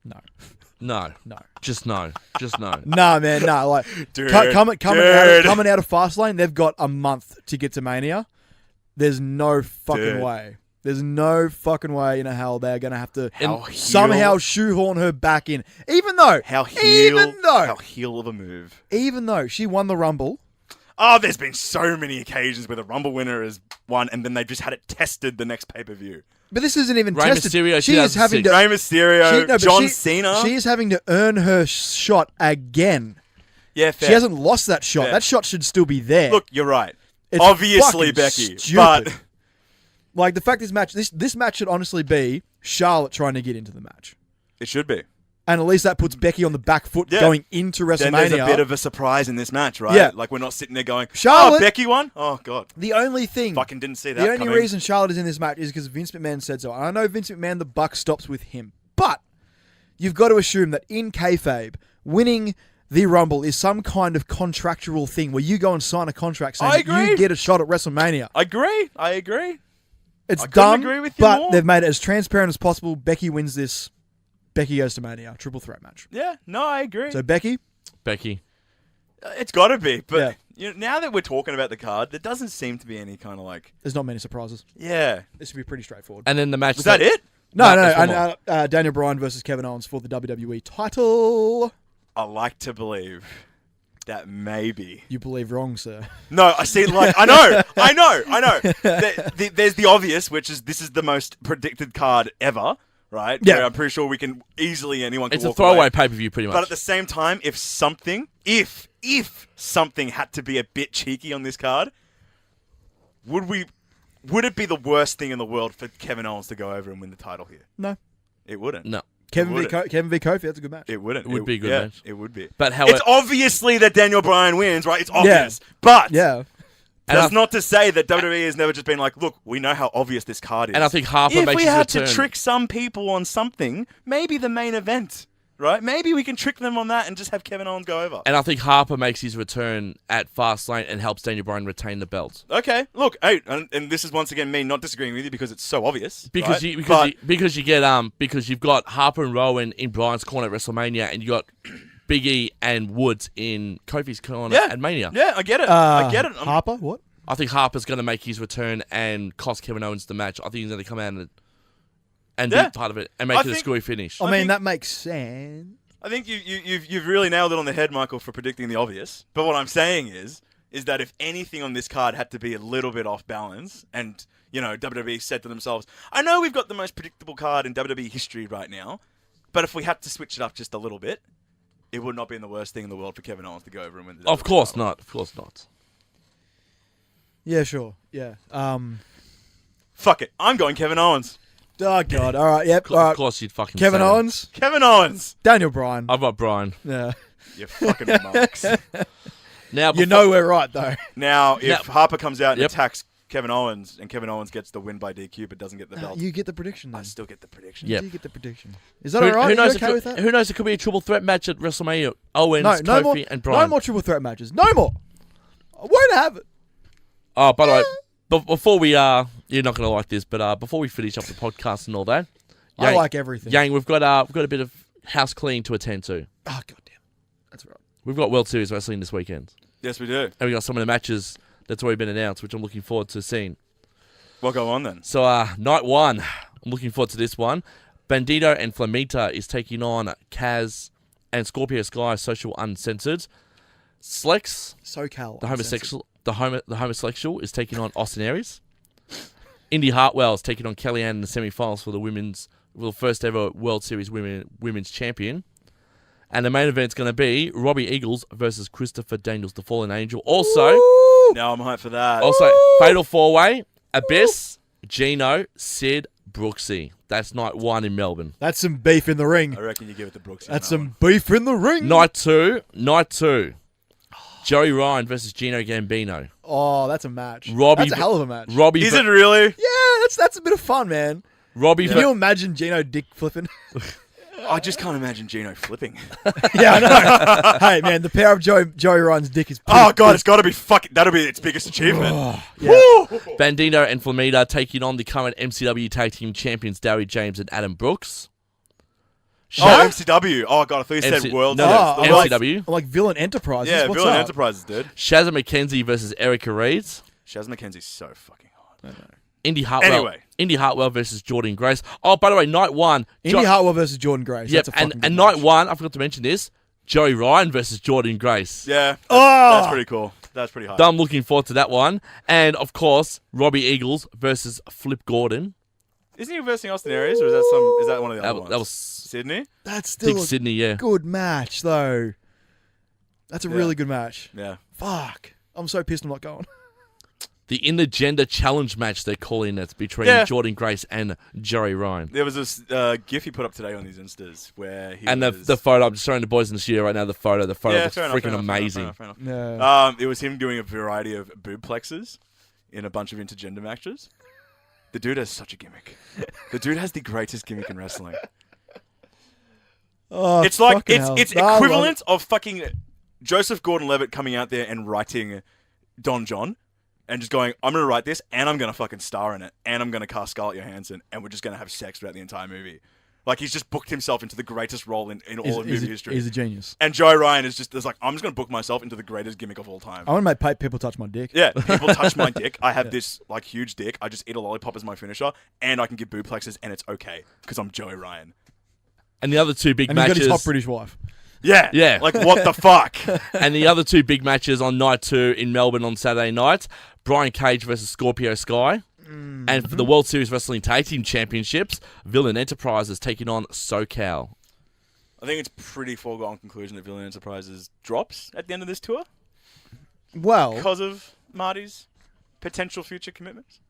No. Just no. Nah, man, no. Like, coming out of Fastlane, they've got a month to get to Mania. There's no fucking way. There's no fucking way in hell they're going to have to somehow shoehorn her back in. Even though how heel of a move. Even though she won the Rumble. Oh, there's been so many occasions where the Rumble winner has won and then they just had it tested the next pay-per-view. But this isn't even Rey tested. Mysterio, She is having to. Rey Mysterio, John Cena. She is having to earn her shot again. Yeah, fair. She hasn't lost that shot. Fair. That shot should still be there. Look, you're right. It's obviously fucking Becky, stupid. but like the fact this match should honestly be Charlotte trying to get into the match, it should be. and at least that puts Becky on the back foot going into WrestleMania. Then there's a bit of a surprise in this match, right? Yeah. Like we're not sitting there going, Charlotte, "Oh, Becky won." Oh god. The only thing, Fucking didn't see that. the only coming. reason Charlotte is in this match is because Vince McMahon said so. And I know Vince McMahon, the buck stops with him, but you've got to assume that in kayfabe, winning the Rumble is some kind of contractual thing where you go and sign a contract saying that you get a shot at WrestleMania. I agree. It's I couldn't dumb, agree with you but more. they've made it as transparent as possible. Becky wins this. Becky goes to Mania. Triple threat match. Yeah, no, I agree. So Becky? It's got to be, but Yeah. you know, now that we're talking about the card, there doesn't seem to be any kind of like. There's not many surprises. Yeah. This should be pretty straightforward. And then the match. Was that it? No. there's one more. Daniel Bryan versus Kevin Owens for the WWE title. I like to believe that maybe. You believe wrong, sir. No, I see. Like I know. There's the obvious, which is this is the most predicted card ever, right? Yeah. Where I'm pretty sure anyone can It's a walk throwaway away. pay-per-view, pretty much. But at the same time, if something had to be a bit cheeky on this card, would it be the worst thing in the world for Kevin Owens to go over and win the title here? No. It wouldn't. No. Kevin v. Kofi, that's a good match. It wouldn't. It would be a good match. It would be. But however, It's obviously that Daniel Bryan wins, right? It's obvious. But Yeah. that's not to say that WWE has never just been like, look, we know how obvious this card is. and I think Harper if makes we his had return. to trick some people on something, maybe the main event, right? Maybe we can trick them on that and just have Kevin Owens go over. And I think Harper makes his return at Fastlane and helps Daniel Bryan retain the belt. Okay, look, hey, and this is once again me not disagreeing with you because it's so obvious. Because right? because you've got Harper and Rowan in Bryan's corner at WrestleMania, and you got Big E and Woods in Kofi's corner at Mania. Yeah, I get it. I get it. Harper, what? I think Harper's going to make his return and cost Kevin Owens the match. I think he's going to come out and be part of it and make it a screwy finish. I mean, that makes sense. I think you've really nailed it on the head, Michael, for predicting the obvious. But what I'm saying is that if anything on this card had to be a little bit off balance, and you know WWE said to themselves, "I know we've got the most predictable card in WWE history right now, but if we had to switch it up just a little bit, it would not be the worst thing in the world for Kevin Owens to go over and win the Of WWE course title." not. Of course not. Yeah, sure. Yeah. Fuck it, I'm going Kevin Owens. Oh, God. All right, yep. All right. Of course you'd fucking Kevin say that. Owens, Kevin Owens. Daniel Bryan. I've got Bryan. Yeah. You fucking marks. Now, You know we're right, though. Now, if Harper comes out and Yep. attacks Kevin Owens, and Kevin Owens gets the win by DQ but doesn't get the belt, You get the prediction, I then. still get the prediction. Yep. You get the prediction. Is that all right? Who knows? You okay with that? Who knows? It could be a triple threat match at WrestleMania. Owens, No Kofi, more, and Bryan. no more triple threat matches. No more. I won't have it. Oh, by the way, before we you're not going to like this, but before we finish up the podcast and all that, I like everything. Yang, we've got a bit of house cleaning to attend to. Oh, goddamn. That's right. We've got World Series wrestling this weekend, Yes, we do. and we got some of the matches that's already been announced, which I'm looking forward to seeing. Well, go on then. So, night one, I'm looking forward to this one. Bandito and Flamita is taking on Kaz and Scorpio Sky, Social Uncensored. Slex, SoCal. the homosexual, is taking on Austin Aries. Indy Hartwell is taking on Kellyanne in the semi-finals for the first ever World Series women's champion. And the main event's going to be Robbie Eagles versus Christopher Daniels, the Fallen Angel. Also, Now I'm hyped for that. Fatal 4-Way, Abyss, Gino, Sid, Brooksy. That's night one in Melbourne. That's some beef in the ring. I reckon you give it to Brooks. That's some beef in the ring. Night two. Joey Ryan versus Gino Gambino. Oh, that's a match. Robbie- That's a hell of a match. Robbie, Is it really? Yeah, that's a bit of fun, man. Robbie, Can you imagine Gino dick flipping? I just can't imagine Gino flipping. Yeah, I know. Hey, man, the power of Joey Ryan's dick is pretty, Oh god, it's got to be fucking. That'll be its biggest achievement. yeah. Woo! Bandito and Flamita taking on the current MCW Tag Team Champions Darry James and Adam Brooks. Oh, MCW. Oh god, I thought you said World. No, Oh, no, I'm MCW. I'm like Villain Enterprises. Yeah, What's Villain up? Enterprises, dude. Shazza McKenzie versus Erica Reeds. Shaz McKenzie's so fucking hot. Indy Hartwell. Anyway. Indy Hartwell versus Jordan Grace. Oh, by the way, night one. Indy Hartwell versus Jordan Grace. Yep, That's a fucking and good night match. one, I forgot to mention this. Joey Ryan versus Jordan Grace. Yeah. Oh! That's pretty cool. That's pretty hot. I'm looking forward to that one. And, of course, Robbie Eagles versus Flip Gordon. Isn't he versing Austin Aries, or is that one of the other ones? That was Sydney? That's still a Sydney, yeah. good match, though. That's a really good match. Yeah. Fuck. I'm so pissed I'm not going. The intergender challenge match they're calling it between Jordan Grace and Joey Ryan. There was this GIF he put up today on his Instas where he the photo, I'm just showing the boys in the studio right now, the photo looks freaking amazing. Fair enough. It was him doing a variety of boob plexes in a bunch of intergender matches. The dude has such a gimmick. The dude has the greatest gimmick in wrestling. Oh, it's like, it's equivalent of fucking Joseph Gordon-Levitt coming out there and writing Don John. And just going, I'm going to write this, and I'm going to fucking star in it, and I'm going to cast Scarlett Johansson, and we're just going to have sex throughout the entire movie. Like, he's just booked himself into the greatest role in all of movie history. He's a genius. And Joey Ryan is like, I'm just going to book myself into the greatest gimmick of all time. I want to make people touch my dick. Yeah, people touch my dick. I have this, like, huge dick. I just eat a lollipop as my finisher, and I can give boob plexes, and it's okay, because I'm Joey Ryan. And the other two big And matches... he's got his hot British wife. Yeah. Like, what the fuck? And the other two big matches on night 2 in Melbourne on Saturday night, Brian Cage versus Scorpio Sky. Mm-hmm. And for the World Series Wrestling Tag Team Championships, Villain Enterprises taking on SoCal. I think it's pretty foregone conclusion that Villain Enterprises drops at the end of this tour. Well... Because of Marty's potential future commitments.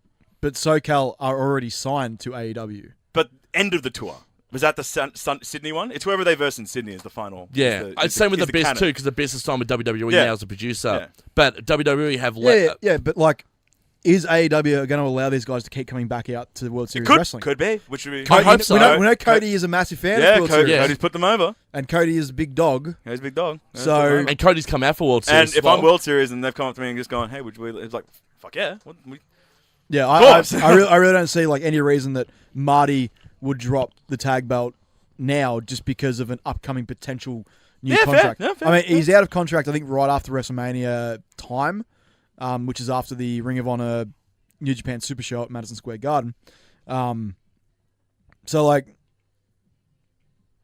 But SoCal are already signed to AEW. But end of the tour. Was that the Sydney one? It's whoever they verse in Sydney is the final. Yeah, same with the Abyss too, because the Abyss is signed with WWE now as a producer. Yeah. But WWE have but like, is AEW going to allow these guys to keep coming back out to the World Series Wrestling? Could be. Which would be. I hope so. We know Cody is a massive fan of World Series. Cody's put them over. And Cody is a big dog. Yeah, he's a big dog. And Cody's come out for World Series. And if I'm World Series and they've come up to me and just gone, hey, would you... It's like, fuck yeah. I really don't see like any reason that Marty would drop the tag belt now just because of an upcoming potential new contract. Fair. I mean, he's out of contract, I think, right after WrestleMania time, which is after the Ring of Honor New Japan Super Show at Madison Square Garden. So, like,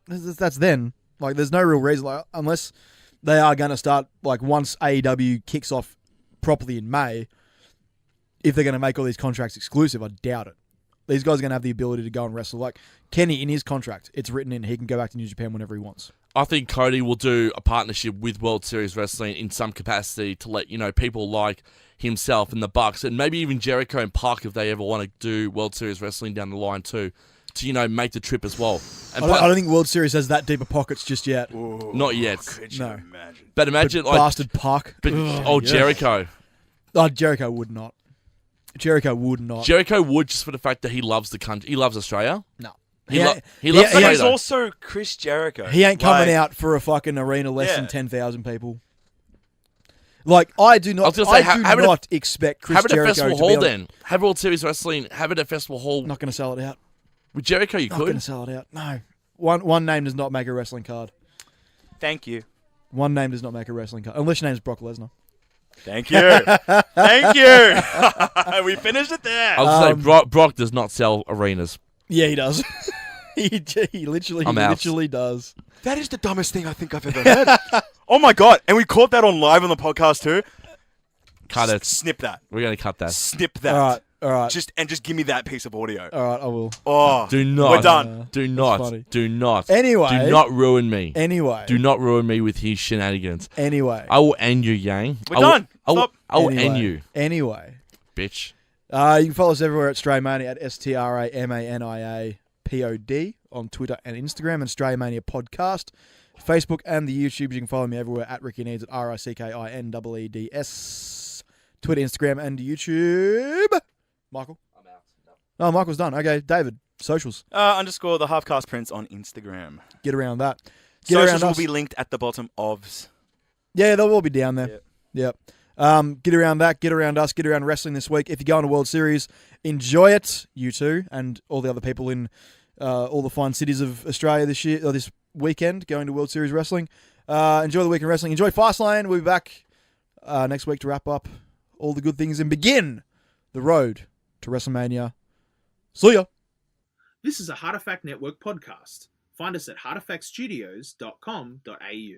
that's then. Like, there's no real reason, like, unless they are going to start, like, once AEW kicks off properly in May, if they're going to make all these contracts exclusive, I doubt it. These guys are going to have the ability to go and wrestle. Like Kenny, in his contract, it's written in. He can go back to New Japan whenever he wants. I think Cody will do a partnership with World Series Wrestling in some capacity to let people like himself and the Bucks, and maybe even Jericho and Park, if they ever want to do World Series Wrestling down the line too, to make the trip as well. And I don't think World Series has that deeper pockets just yet. Ooh, not yet. Could you imagine? But imagine bastard Park. But Jericho. Oh, Jericho would not. Jericho would not. Jericho would, just for the fact that he loves the country. He loves Australia. No. He loves Australia. But he's also Chris Jericho. He ain't coming out for a fucking arena less than 10,000 people. Like, I do not expect Chris Jericho to be have it at Festival Hall then. Have World Series Wrestling. Have it at Festival Hall. Not going to sell it out. With Jericho, you could. Not going to sell it out. No. One name does not make a wrestling card. Thank you. One name does not make a wrestling card. Unless your name's Brock Lesnar. Thank you. Thank you. We finished it there. I was going to say, Brock does not sell arenas. Yeah, he does. he literally does. That is the dumbest thing I think I've ever heard. Oh, my God. And we caught that on live on the podcast, too. Cut it. Snip that. We're going to cut that. Snip that. All right. Just give me that piece of audio. All right, I will. Oh, do not. We're done. Do not. Do not. Anyway. Do not ruin me. Anyway. Do not ruin me with his shenanigans. Anyway. I will end you, Yang. We're done. Stop. I will end you. Anyway. Bitch. You can follow us everywhere at StrayaMania at StraManiaPod on Twitter and Instagram, and StrayaMania Podcast. Facebook and the YouTube. You can follow me everywhere at Ricki Needs at RICKINEEDS. Twitter, Instagram, and YouTube. Michael? I'm out. Oh, Michael's done. Okay, David, socials. _ the Halfcast Prince on Instagram. Get around that. Socials will be linked at the bottom of. Yeah, they'll all be down there. Yep. Get around that. Get around us. Get around wrestling this week. If you go on a World Series, enjoy it. You too, and all the other people in all the fine cities of Australia this weekend going to World Series Wrestling. Enjoy the weekend wrestling. Enjoy Fastlane. We'll be back next week to wrap up all the good things and begin the road to WrestleMania. See ya. This is a Heartifact Network podcast. Find us at heartifactstudios.com.au.